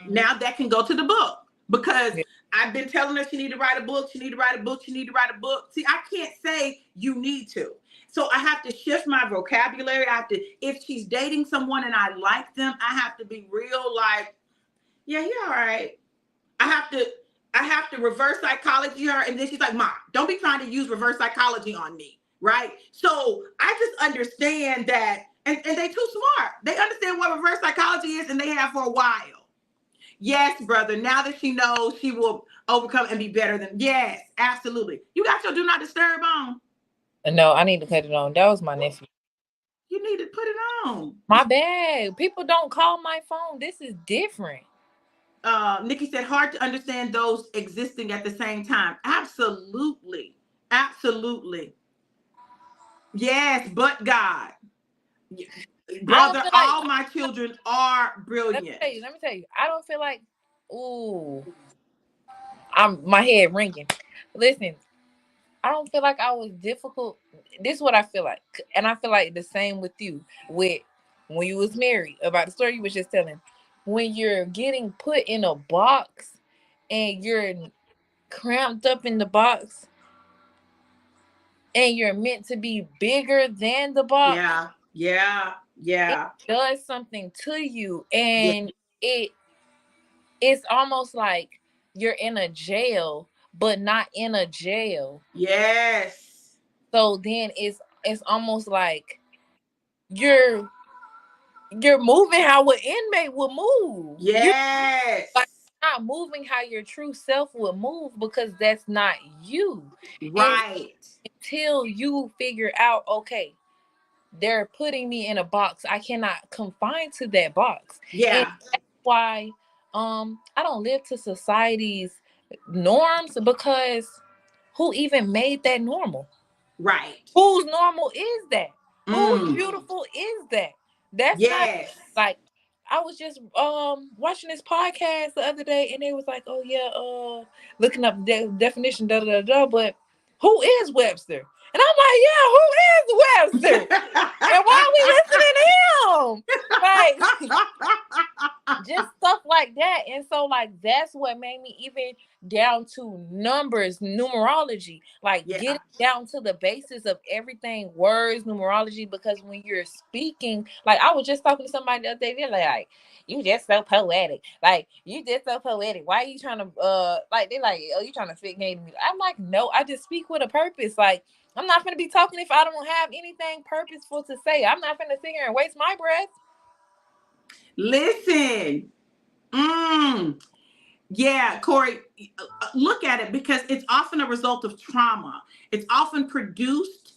now that can go to the book because yeah. I've been telling her she need to write a book. She need to write a book. She need to write a book. See, I can't say you need to. So I have to shift my vocabulary. I have to, if she's dating someone and I like them, I have to be real like, yeah, you're all right. I have to I have to reverse psychology her, and then she's like, "Mom, don't be trying to use reverse psychology on me." Right? So I just understand that, and they too smart. They understand what reverse psychology is, and they have for a while. Yes, brother. Now that she knows, she will overcome and be better than. Yes, absolutely. You got your do not disturb on. No, I need to cut it on. That was my nephew. You need to put it on. My bad. People don't call my phone. This is different. Nikki said, hard to understand those existing at the same time. Absolutely. Absolutely. Yes, but God. I don't Brother, feel like all my children are brilliant. let me tell you. I don't feel like ooh, I'm my head ringing. Listen, I don't feel like I was difficult. This is what I feel like. And I feel like the same with you with when you was married about the story you was just telling. When you're getting put in a box and you're cramped up in the box and you're meant to be bigger than the box, Yeah, yeah, it yeah, does something to you. yeah, And it's almost like you're in a jail, but not in a jail. yes, So then it's almost like you're you're moving how an inmate would move. You're like yes, not moving how your true self would move because that's not you. And right. until you figure out, okay, they're putting me in a box. I cannot confine to that box. And Yeah, that's why I don't live to society's norms because who even made that normal? right. Whose normal is that? Whose Mm, beautiful is that? That's not yes. like I was just watching this podcast the other day and they was like, oh yeah, looking up the definition, da da da da, but who is Webster? And I'm like, yeah, who is Webster? And why are we listening to him? Like just stuff like that. And so like that's what made me even down to numbers, numerology, like Yeah, getting down to the basis of everything, words, numerology, because when you're speaking, like I was just talking to somebody the other day, they're like, you just so poetic. Like you just so poetic. Why are you trying to like they're like, oh, you trying to fit game me? I'm like, no, I just speak with a purpose. Like I'm not gonna be talking if I don't have anything purposeful to say. I'm not gonna sit here and waste my breath. listen. Mm. Yeah, Corey, look at it because it's often a result of trauma. It's often produced,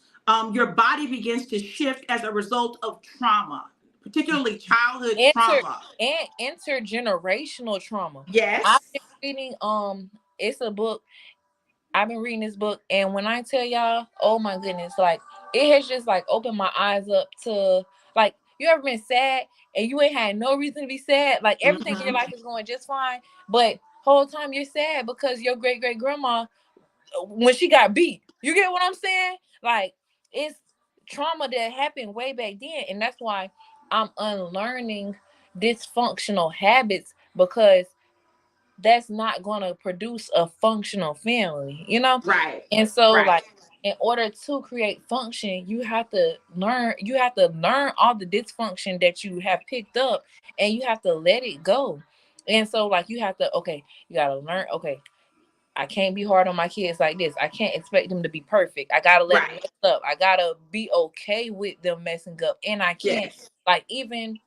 your body begins to shift as a result of trauma, particularly childhood Inter trauma. and intergenerational trauma. I've Yes. been reading it's a book. I've been reading this book and when I tell y'all, oh my goodness, like it has just like opened my eyes up to like you ever been sad and you ain't had no reason to be sad, like everything in your Hmm. life is going just fine, but whole time you're sad because your great great grandma when she got beat. You get what I'm saying? Like it's trauma that happened way back then, and that's why I'm unlearning dysfunctional habits because that's not going to produce a functional family, you know? Right. And so Right. like in order to create function, you have to learn all the dysfunction that you have picked up and you have to let it go. And so like you have to okay, you got to learn okay, I can't be hard on my kids like this. I can't expect them to be perfect. I gotta let them Right. mess up. I gotta be okay with them messing up. And I can't Yes. like even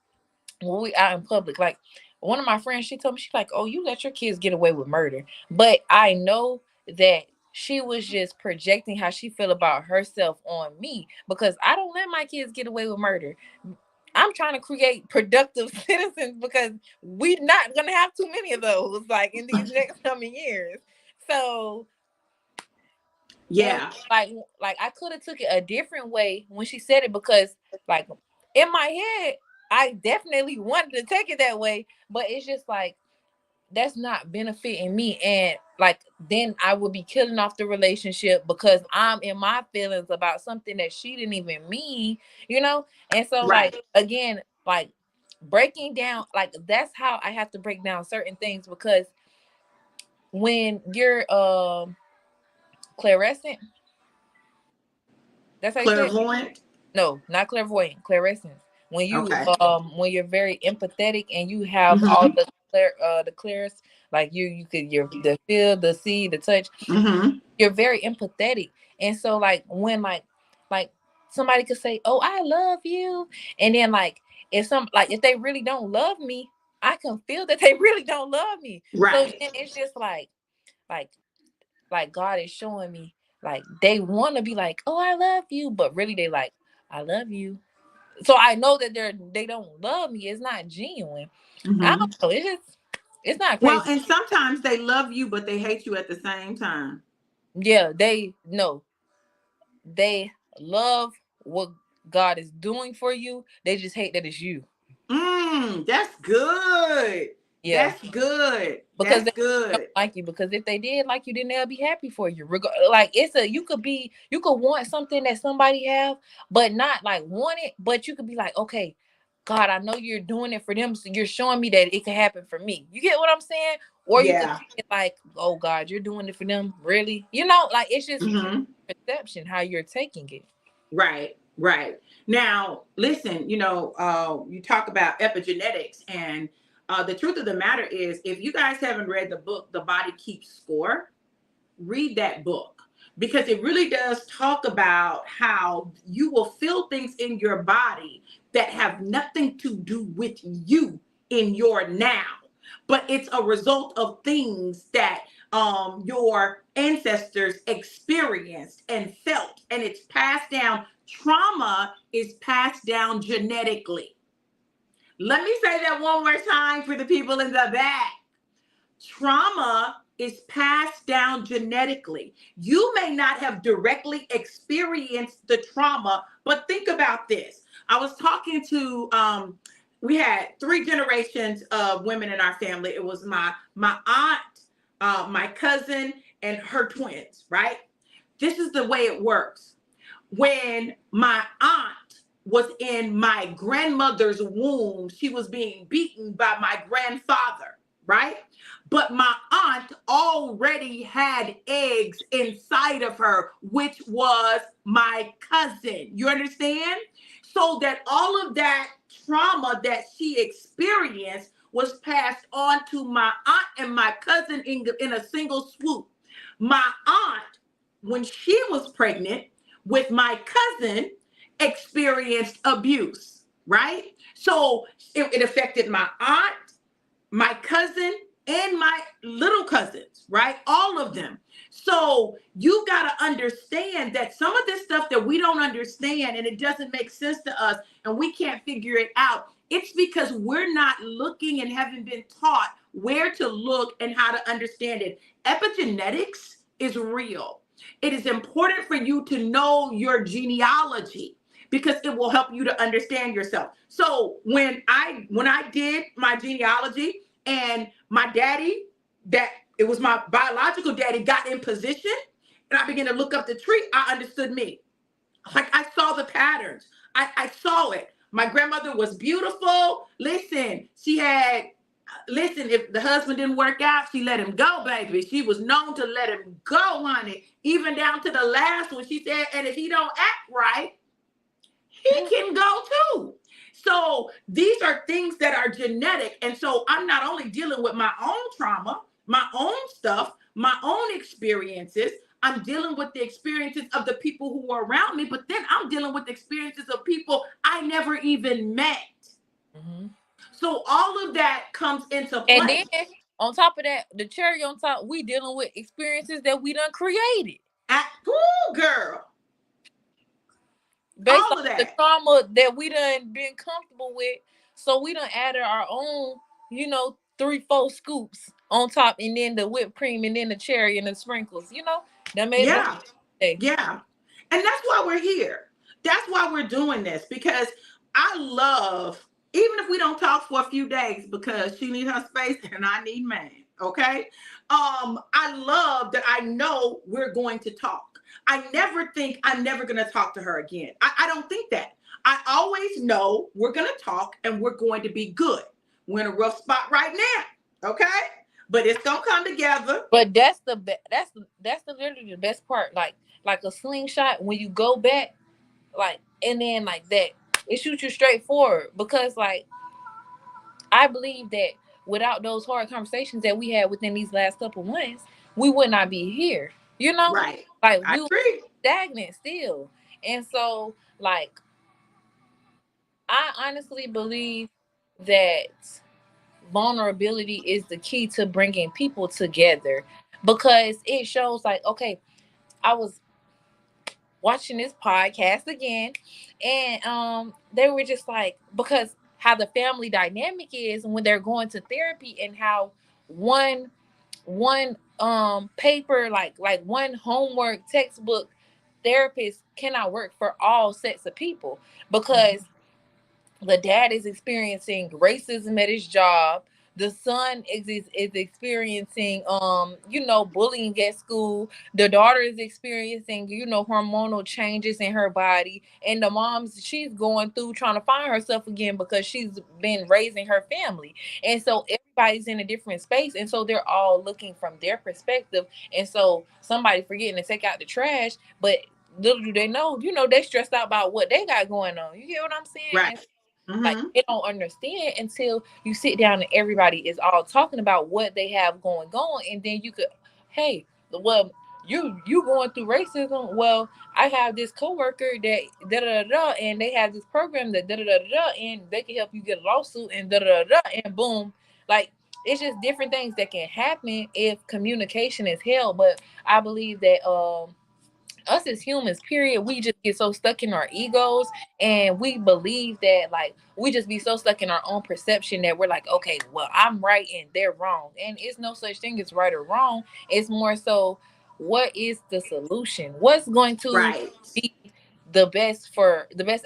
when we out in public, like one of my friends, she told me, she's like, oh, you let your kids get away with murder. But I know that she was just projecting how she feel about herself on me because I don't let my kids get away with murder. I'm trying to create productive citizens because we're not gonna have too many of those like in these next coming years. So and Yeah. like I could have took it a different way when she said it because like in my head I definitely wanted to take it that way, but it's just like that's not benefiting me and like then I would be killing off the relationship because I'm in my feelings about something that she didn't even mean, you know? And so Right. like again, like breaking down like that's how I have to break down certain things because when you're clairescent That's how you say it? Clairvoyant. No, not clairvoyant, clairescence. Okay. When you're very empathetic and you have all Mm-hmm. the clearest, like you could the feel, the see, the touch. Mm-hmm. You're very empathetic, and so like when like somebody could say, "Oh, I love you," and then like if they really don't love me, I can feel that they really don't love me. So Right. then it's just like God is showing me like they want to be like, "Oh, I love you," but really they like, "I love you." So I know that they don't love me. It's not genuine. I Mm-hmm. don't know. It's not Well, crazy. and sometimes they love you, but they hate you at the same time. Yeah, they no, they love what God is doing for you. They just hate that it's you. That's good. Yeah, That's good. because That's they don't good. like you. Because if they did like you, then they'll be happy for you. Like you could want something that somebody have, but not like want it. But you could be like, okay, God, I know you're doing it for them, so you're showing me that it can happen for me. You get what I'm saying? Or you could Yeah. think it like, oh God, you're doing it for them, really? You know, like it's just Mm-hmm. perception how you're taking it. Right, right. Now, listen, you talk about epigenetics, and the truth of the matter is, if you guys haven't read the book, The Body Keeps Score, read that book because it really does talk about how you will feel things in your body that have nothing to do with you in your now, but it's a result of things that your ancestors experienced and felt, and it's passed down. Trauma is passed down genetically. Let me say that one more time for the people in the back. Trauma is passed down genetically. You may not have directly experienced the trauma, but think about this. I was talking to we had three generations of women in our family. It was my aunt, my cousin, and her twins, right? This is the way it works. When my aunt was in my grandmother's womb, she was being beaten by my grandfather, right? But my aunt already had eggs inside of her, which was my cousin. You understand? So that all of that trauma that she experienced was passed on to my aunt and my cousin in a single swoop. My aunt, when she was pregnant with my cousin, experienced abuse, right? So it affected my aunt, my cousin, and my little cousins, right? All of them. So you got to understand that some of this stuff that we don't understand and it doesn't make sense to us and we can't figure it out, it's because we're not looking and haven't been taught where to look and how to understand it. Epigenetics is real. It is important for you to know your genealogy because it will help you to understand yourself. So when I did my genealogy and my daddy, that it was my biological daddy, got in position and I began to look up the tree, I understood me. Like I saw the patterns. I saw it. My grandmother was beautiful. Listen, if the husband didn't work out, she let him go, baby. She was known to let him go, honey. Even down to the last one. She said, and if he don't act right, he can go too. So these are things that are genetic. And so I'm not only dealing with my own trauma, my own stuff, my own experiences. I'm dealing with the experiences of the people who are around me, but then I'm dealing with the experiences of people I never even met. Mm-hmm. So all of that comes into And then play. on top of that, the cherry on top, we dealing with experiences that we done created Ooh, girl, based on all of the that. trauma that we done been comfortable with. So we done added our own, 3-4 scoops on top, and then the whipped cream, and then the cherry and the sprinkles. That made it Yeah. day. Yeah. And that's why we're here. That's why we're doing this because I love, even if we don't talk for a few days because she needs her space and I need mine. Okay. I love that I know we're going to talk. I never think I'm never going to talk to her again. I don't think that. I always know we're going to talk and we're going to be good. We're in a rough spot right now. Okay. But it's going to come together. But that's the literally the best part. Like a slingshot when you go back. like, and then like that, it shoots you straight forward because like I believe that without those hard conversations that we had within these last couple months, we would not be here. You know, Right. like I we were agree. stagnant still, and so like I honestly believe that vulnerability is the key to bringing people together because it shows like okay, I was watching this podcast again and they were just like because how the family dynamic is when they're going to therapy and how one paper like one homework textbook therapist cannot work for all sets of people because the dad is experiencing racism at his job. The son is experiencing bullying at school. The daughter is experiencing hormonal changes in her body, and the mom's she's going through trying to find herself again because she's been raising her family. And so everybody's in a different space, and so they're all looking from their perspective. And so somebody forgetting to take out the trash, but little do they know, they stressed out about what they got going on. You get what I'm saying? Right. And like they don't understand until you sit down and everybody is all talking about what they have going on, and then you could, hey, well, you going through racism. Well, I have this coworker that da da da da, and they have this program that da da da da, and they can help you get a lawsuit and da da da da, and boom, like it's just different things that can happen if communication is held. But I believe that us as humans, period, we just get so stuck in our egos and we believe that like we just be so stuck in our own perception that we're like, okay, well, I'm right and they're wrong. And it's no such thing as right or wrong. It's more so what is the solution? What's going to Right. be the best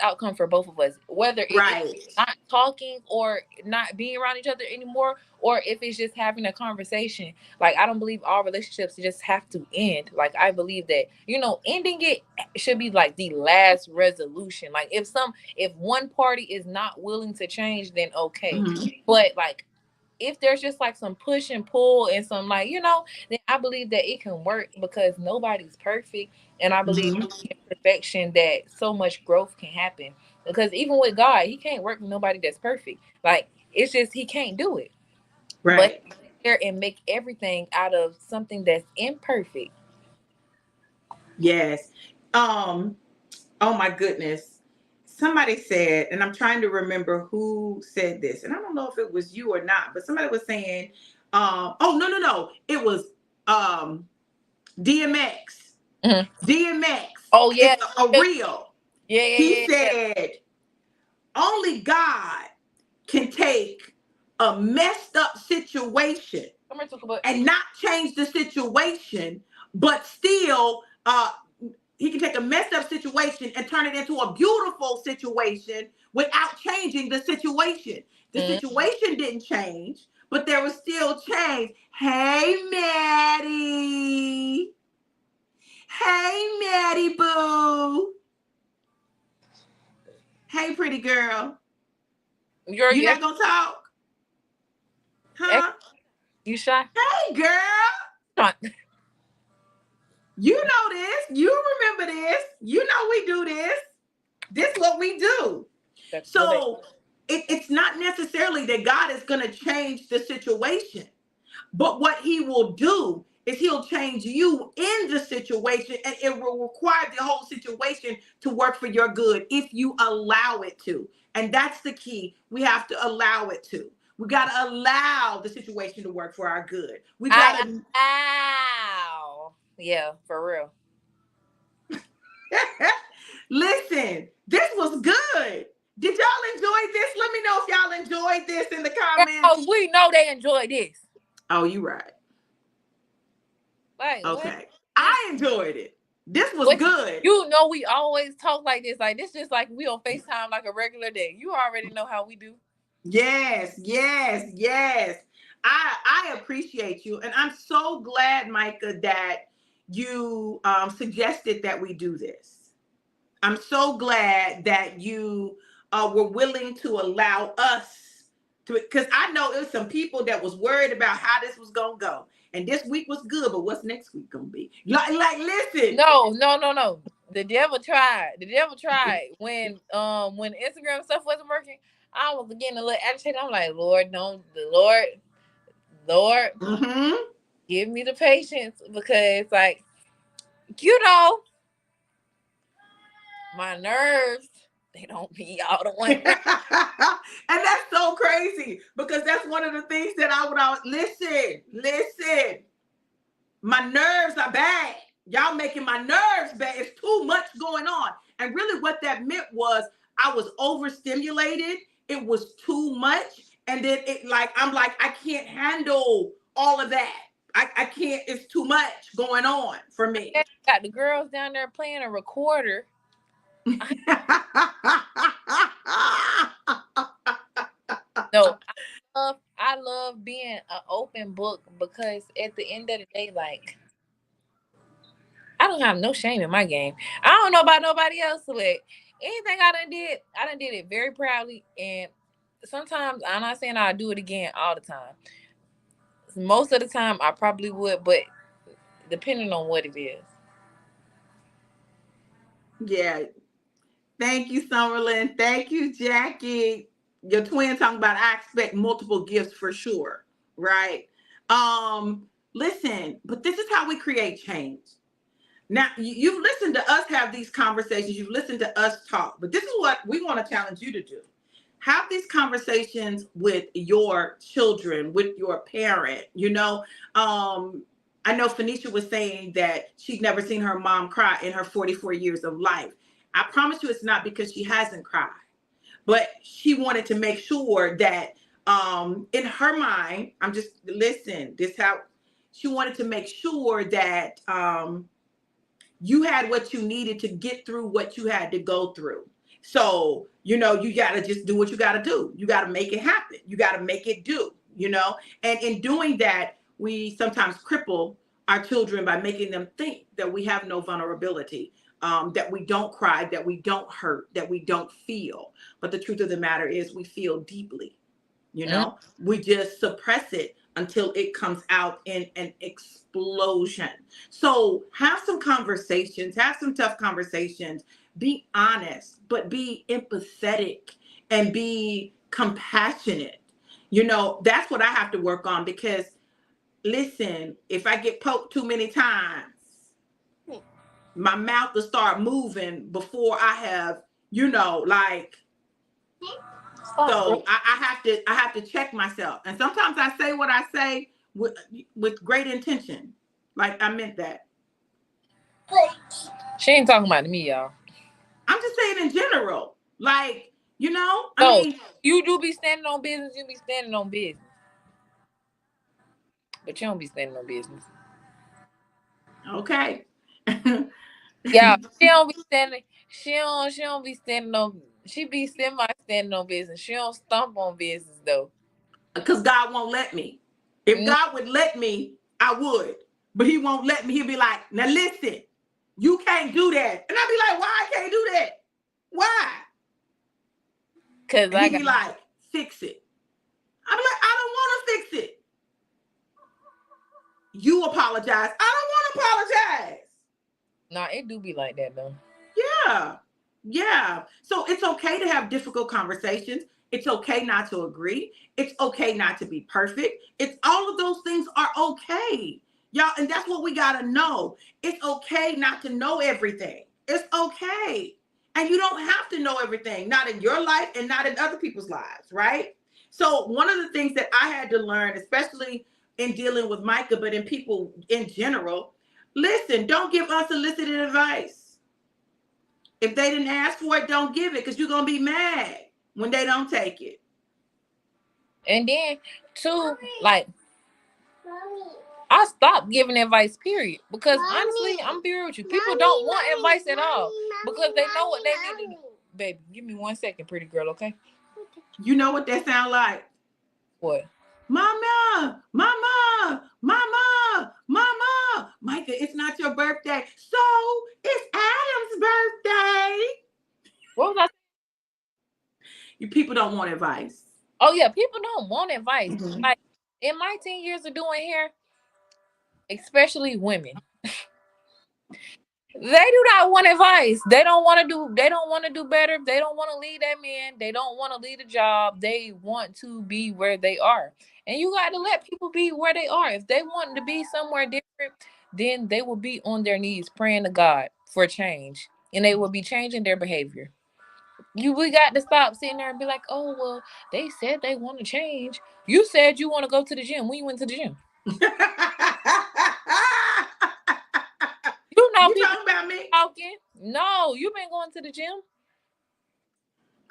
outcome for both of us, whether it is Right. not talking or not being around each other anymore, or if it's just having a conversation. Like I don't believe all relationships just have to end. Like I believe that ending it should be like the last resolution. Like if one party is not willing to change, then okay. But like if there's just like some push and pull and some like then I believe that it can work because nobody's perfect, and I believe in perfection that so much growth can happen. Because even with God, He can't work with nobody that's perfect. Like it's just He can't do it. But Right. there and make everything out of something that's imperfect. Yes. Um, oh my goodness. Somebody said, and I'm trying to remember who said this, and I don't know if it was you or not, but somebody was saying, oh no. It was DMX. DMX. Oh yeah. It's a real. He Yeah. said, only God can take a messed up situation and not change the situation, but still he can take a messed up situation and turn it into a beautiful situation without changing the situation. The situation didn't change, but there was still change. Hey, Maddie. Hey, Maddie Boo. Hey, pretty girl. You not gonna talk? Huh? You shy? Hey, girl. You know this. You remember this. You know we do this. This is what we do. So it's not necessarily that God is going to change the situation, but what He will do is He'll change you in the situation, and it will require the whole situation to work for your good if you allow it to. And that's the key. We have to allow it to. We got to allow the situation to work for our good. We got to. Ow. Yeah, for real. Listen, this was good. Did y'all enjoy this? Let me know if y'all enjoyed this in the comments. Oh, we know they enjoyed this. Oh, you right. Like, okay. What? I enjoyed it. This was good. You know we always talk like this. Like this just like we on FaceTime like a regular day. You already know how we do. Yes. I appreciate you. And I'm so glad, Micah, that you suggested that we do this. I'm so glad that you were willing to allow us to, because I know it was some people that was worried about how this was going to go. And this week was good, but what's next week going to be? Like, listen. No. The devil tried. The devil tried when Instagram stuff wasn't working. I was getting a little agitated. I'm like, Lord, no, Lord, Mm-hmm. give me the patience because, like, you know, my nerves, they don't be all the one. And that's so crazy because that's one of the things that I would always listen. My nerves are bad. Y'all making my nerves bad. It's too much going on. And really what that meant was I was overstimulated. It was too much. And then I'm like, I can't handle all of that. I can't, it's too much going on for me. Got the girls down there playing a recorder. No, I love being an open book because at the end of the day, like, I don't have no shame in my game. I don't know about nobody else, but anything I done did it very proudly. And sometimes I'm not saying I'll do it again all the time. Most of the time I probably would, but depending on what it is. Yeah. Thank you, Summerlin. Thank you, Jackie. Your twin talking about I expect multiple gifts for sure. Right. Listen, but this is how we create change. Now, you've listened to us have these conversations. You've listened to us talk, but this is what we want to challenge you to do. Have these conversations with your children, with your parent. I know Phoenicia was saying that she'd never seen her mom cry in her 44 years of life. I promise you it's not because she hasn't cried, but she wanted to make sure that in her mind, she wanted to make sure that you had what you needed to get through what you had to go through. So, you got to just do what you got to do. You got to make it happen. You got to make it do, and in doing that, we sometimes cripple our children by making them think that we have no vulnerability, that we don't cry, that we don't hurt, that we don't feel. But the truth of the matter is we feel deeply. We just suppress it until it comes out in an explosion. So have some conversations, have some tough conversations, be honest, but be empathetic and be compassionate. That's what I have to work on because listen, if I get poked too many times, my mouth will start moving before I have, so I have to check myself. And sometimes I say what I say with great intention. Like I meant that. She ain't talking about me, y'all. I'm just saying in general. Like, I mean, you do be standing on business, you be standing on business. But you don't be standing on business. Okay. Yeah, she don't be standing. She don't be standing on. She be standing on business. She don't stomp on business though. Because God won't let me. If God would let me, I would. But He won't let me. He'll be like, now listen, you can't do that. And I'll be like, why I can't do that? Why? Because he'd be like, fix it. I'm like, I don't want to fix it. You apologize. I don't want to apologize. Nah, it do be like that though. Yeah. So it's okay to have difficult conversations. It's okay not to agree. It's okay not to be perfect. It's all of those things are okay. Y'all, and that's what we got to know. It's okay not to know everything. It's okay. And you don't have to know everything, not in your life and not in other people's lives, right? So one of the things that I had to learn, especially in dealing with Micah, but in people in general, listen, don't give unsolicited advice. If they didn't ask for it, don't give it because you're going to be mad when they don't take it. And then, too, like, I stopped giving advice, period. Because honestly, I'm be real with you. People don't want advice at all because they know what they need to do. Baby, give me 1 second, pretty girl, okay? You know what that sound like? What? Mama. Micah, it's not your birthday. So it's Adam's birthday. What was I saying? You people don't want advice. Oh, yeah, people don't want advice. Mm-hmm. Like, in my 10 years of doing hair, especially women, They do not want advice. They don't want to do. They don't want to do better. They don't want to lead that man. They don't want to lead a job. They want to be where they are. And you got to let people be where they are. If they want to be somewhere different, then they will be on their knees praying to God for change, and they will be changing their behavior. We got to stop sitting there and be like, oh well, they said they want to change. You said you want to go to the gym. When you went to the gym, you know You people talking about me? talking. No, you been going to the gym.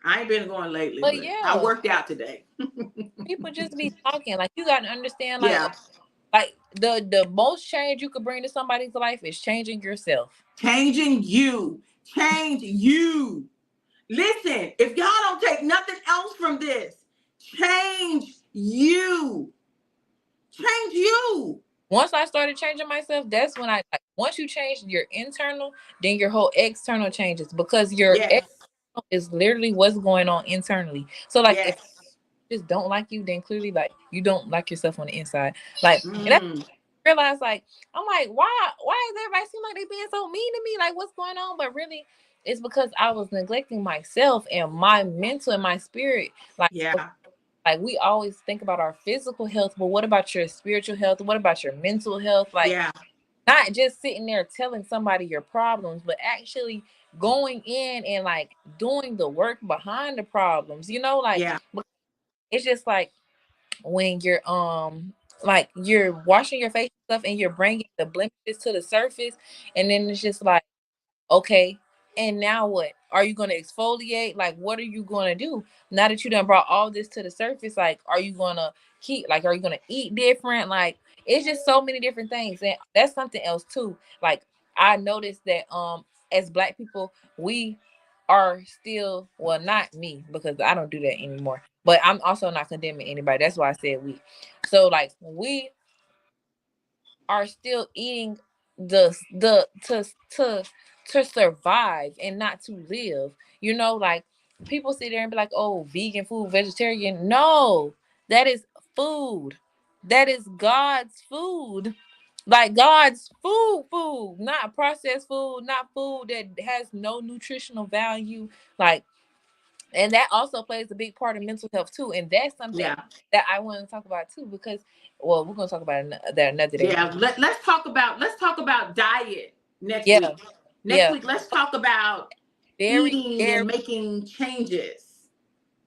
I ain't been going lately, But but I yeah, worked out today. people just be talking. Like you got to understand, Yeah. like the most change you could bring to somebody's life is changing yourself. Changing you. Change you. Listen, if y'all don't take nothing else from this, change you. Change you. Once I started changing myself, that's when I like. Once you change your internal, then your whole external changes because your Yes. is literally what's going on internally. So like if Yes. you just don't like you, then clearly like you don't like yourself on the inside. Like and that's Mm. realize like I'm like, why is everybody seem like they being so mean to me? Like what's going on? But really it's because I was neglecting myself and my mental and my spirit. Yeah. Like we always think about our physical health, but what about your spiritual health? What about your mental health? Like Yeah. not just sitting there telling somebody your problems, but actually going in and like doing the work behind the problems, like Yeah. it's just like when you're like you're washing your face and stuff and you're bringing the blemishes to the surface, and then it's just like, okay, and now what? Are you going to exfoliate? Like, what are you going to do now that you done brought all this to the surface? Like, are you going to are you going to eat different? Like, it's just so many different things. And that's something else too. Like, I noticed that as Black people, we are still, well, not me because I don't do that anymore. But I'm also not condemning anybody. That's why I said we. So like we are still eating the to survive and not to live. Like people sit there and be like, "Oh, vegan food, vegetarian." No, that is food. That is God's food. Like God's food, not processed food, not food that has no nutritional value. Like, and that also plays a big part of mental health too. And that's something Yeah. that I want to talk about too, because, well, we're gonna talk about that another day. Yeah. Let's talk about diet next Yeah, week. Next yeah, week, let's talk about very, eating very and making changes.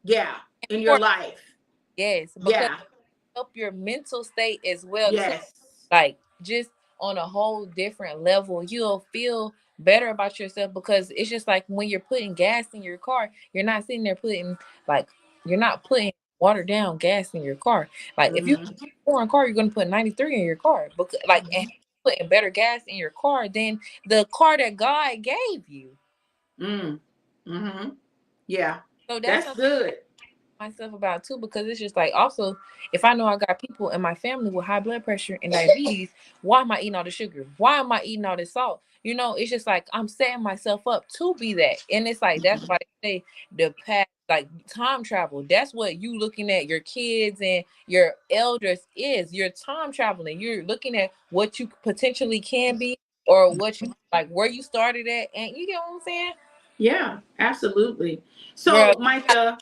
Yeah, in your important. life. Yes, because Yeah. help your mental state as well too. Yes. Like just on a whole different level, you'll feel better about yourself because it's just like when you're putting gas in your car, you're not sitting there like you're not putting watered down gas in your car. Like if you Mm-hmm. put a foreign car, you're gonna put 93 in your car, because like and Mm-hmm. putting better gas in your car than the car that God gave you. Mm. Mm-hmm. Yeah. So that's That's something good. myself about too, because it's just like, also, if I know I got people in my family with high blood pressure and diabetes, why am I eating all the sugar? Why am I eating all this salt? It's just like I'm setting myself up to be that. And it's like that's Mhm. why they say the past, like time travel, that's what you looking at your kids and your elders is. You're time traveling. You're looking at what you potentially can be, or what you like where you started at, and you get what I'm saying? Yeah, absolutely. Girl, So, Micah,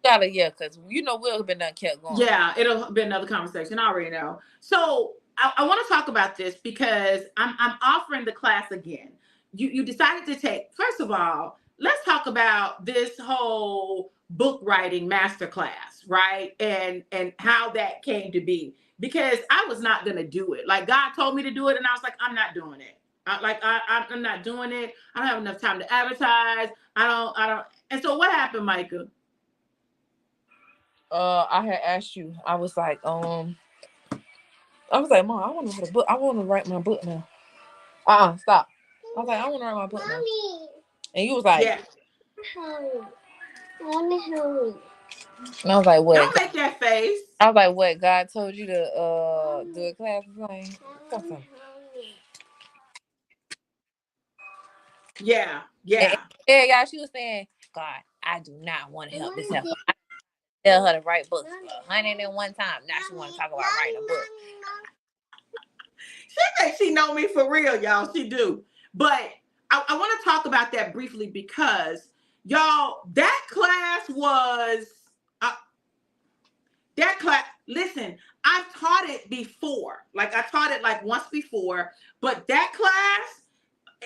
gotta, yeah, because Will have been done kept going. yeah, it'll be another conversation. I already know. So, I want to talk about this because I'm offering the class again. You decided to take. First of all, let's talk about this whole book writing masterclass, right? And how that came to be. Because I was not gonna do it. Like God told me to do it, and I was like, I'm not doing it. I'm not doing it. I don't have enough time to advertise. I don't. And so what happened, Micah? I had asked you. I was like, Mom, I want to write a book. I want to write my book now. Stop. I was like, I want to write my book now. And you was like, Yeah. and I was like, what? Don't make that face. I was like, what? God told you to do a class or something? Yeah. And, Yeah. yeah, y'all, she was saying, God, I do not want to help this help. I tell her to write books 101 times. Now she want to talk about writing a book. She thinks she know me for real, y'all. She do. But I want to talk about that briefly because y'all, that class was listen, I've taught it before. Like I taught it like once before, but that class,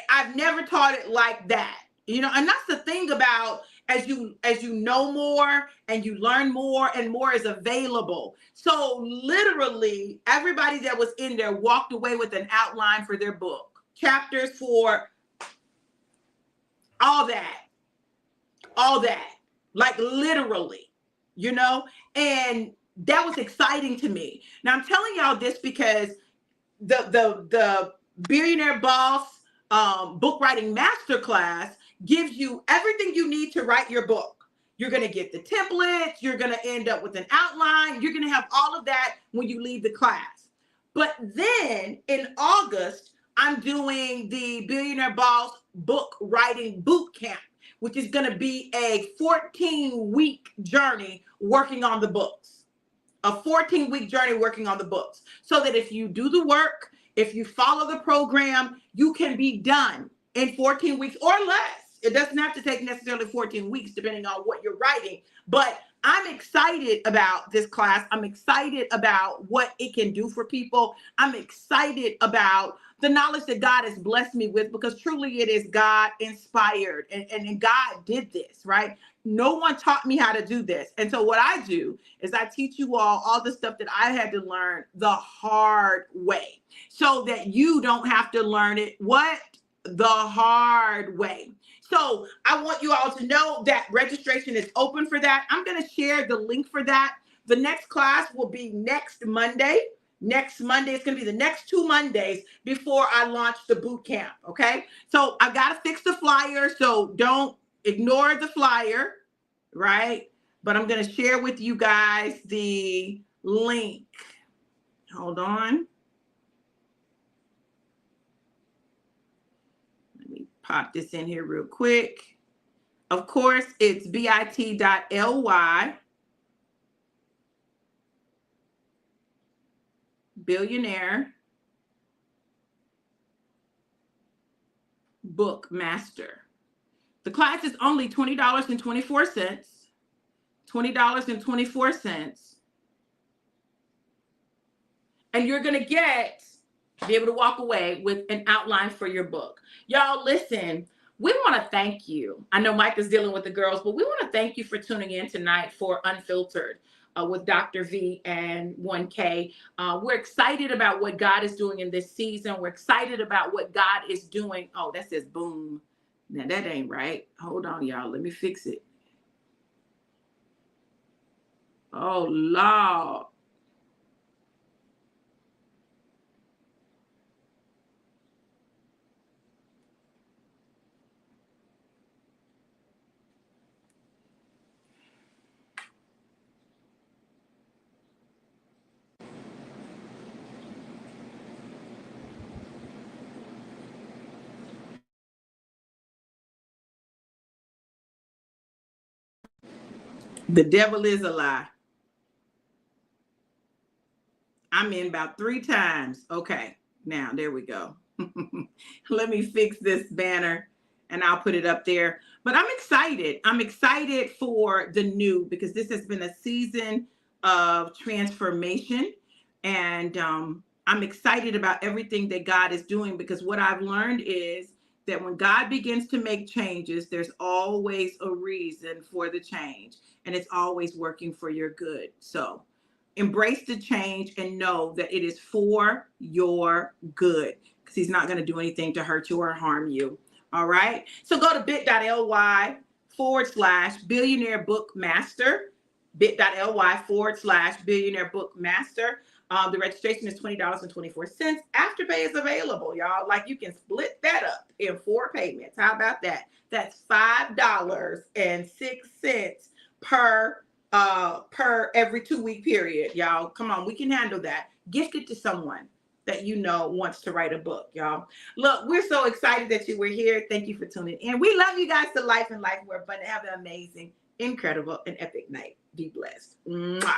I've never taught it like that. You know, and that's the thing about as you know more and you learn more and more is available. So literally everybody that was in there walked away with an outline for their book, chapters for all that, like literally, you know, and that was exciting to me. Now I'm telling y'all this because the Billionaire Boss book writing masterclass gives you everything you need to write your book. You're going to get the templates. You're going to end up with an outline. You're going to have all of that when you leave the class. But then in August, I'm doing the Billionaire Boss book writing boot camp, which is going to be a 14-week journey working on the books. A 14-week journey working on the books. So that if you do the work, if you follow the program, you can be done in 14 weeks or less. It doesn't have to take necessarily 14 weeks, depending on what you're writing. But I'm excited about this class. I'm excited about what it can do for people. I'm excited about the knowledge that God has blessed me with, because truly it is God inspired and God did this, right? No one taught me how to do this. And so what I do is I teach you all the stuff that I had to learn the hard way so that you don't have to learn it the hard way. So I want you all to know that registration is open for that. I'm going to share the link for that. The next class will be next Monday. Next Monday, it's going to be the next 2 Mondays before I launch the boot camp. Okay. So I've got to fix the flyer. So don't ignore the flyer, right? But I'm going to share with you guys the link. Hold on. Let me pop this in here real quick. Of course, it's bit.ly Billionaire Book Master. The class is only $20.24. $20.24. And you're going to be able to walk away with an outline for your book. Y'all, listen, we want to thank you. I know Mike is dealing with the girls, but we want to thank you for tuning in tonight for Unfiltered with Dr. V and 1K. We're excited about what God is doing in this season. We're excited about what God is doing. Oh, that says boom. Now that ain't right. Hold on, y'all. Let me fix it. Oh, Lord. The devil is a lie. I'm in about 3 times. Okay, now there we go. Let me fix this banner and I'll put it up there. But I'm excited. I'm excited for the new, because this has been a season of transformation. And I'm excited about everything that God is doing, because what I've learned is that when God begins to make changes, there's always a reason for the change, and it's always working for your good. So embrace the change and know that it is for your good, because he's not going to do anything to hurt you or harm you. All right. So go to bit.ly/Billionaire Book Master, bit.ly/Billionaire Book Master. The registration is $20.24. Afterpay is available, y'all. Like, you can split that up in 4 payments. How about that? That's $5.06 per every 2-week period, y'all. Come on, we can handle that. Gift it to someone that you know wants to write a book, y'all. Look, we're so excited that you were here. Thank you for tuning in. We love you guys to life and life more abundant. Have an amazing, incredible, and epic night. Be blessed. Mwah.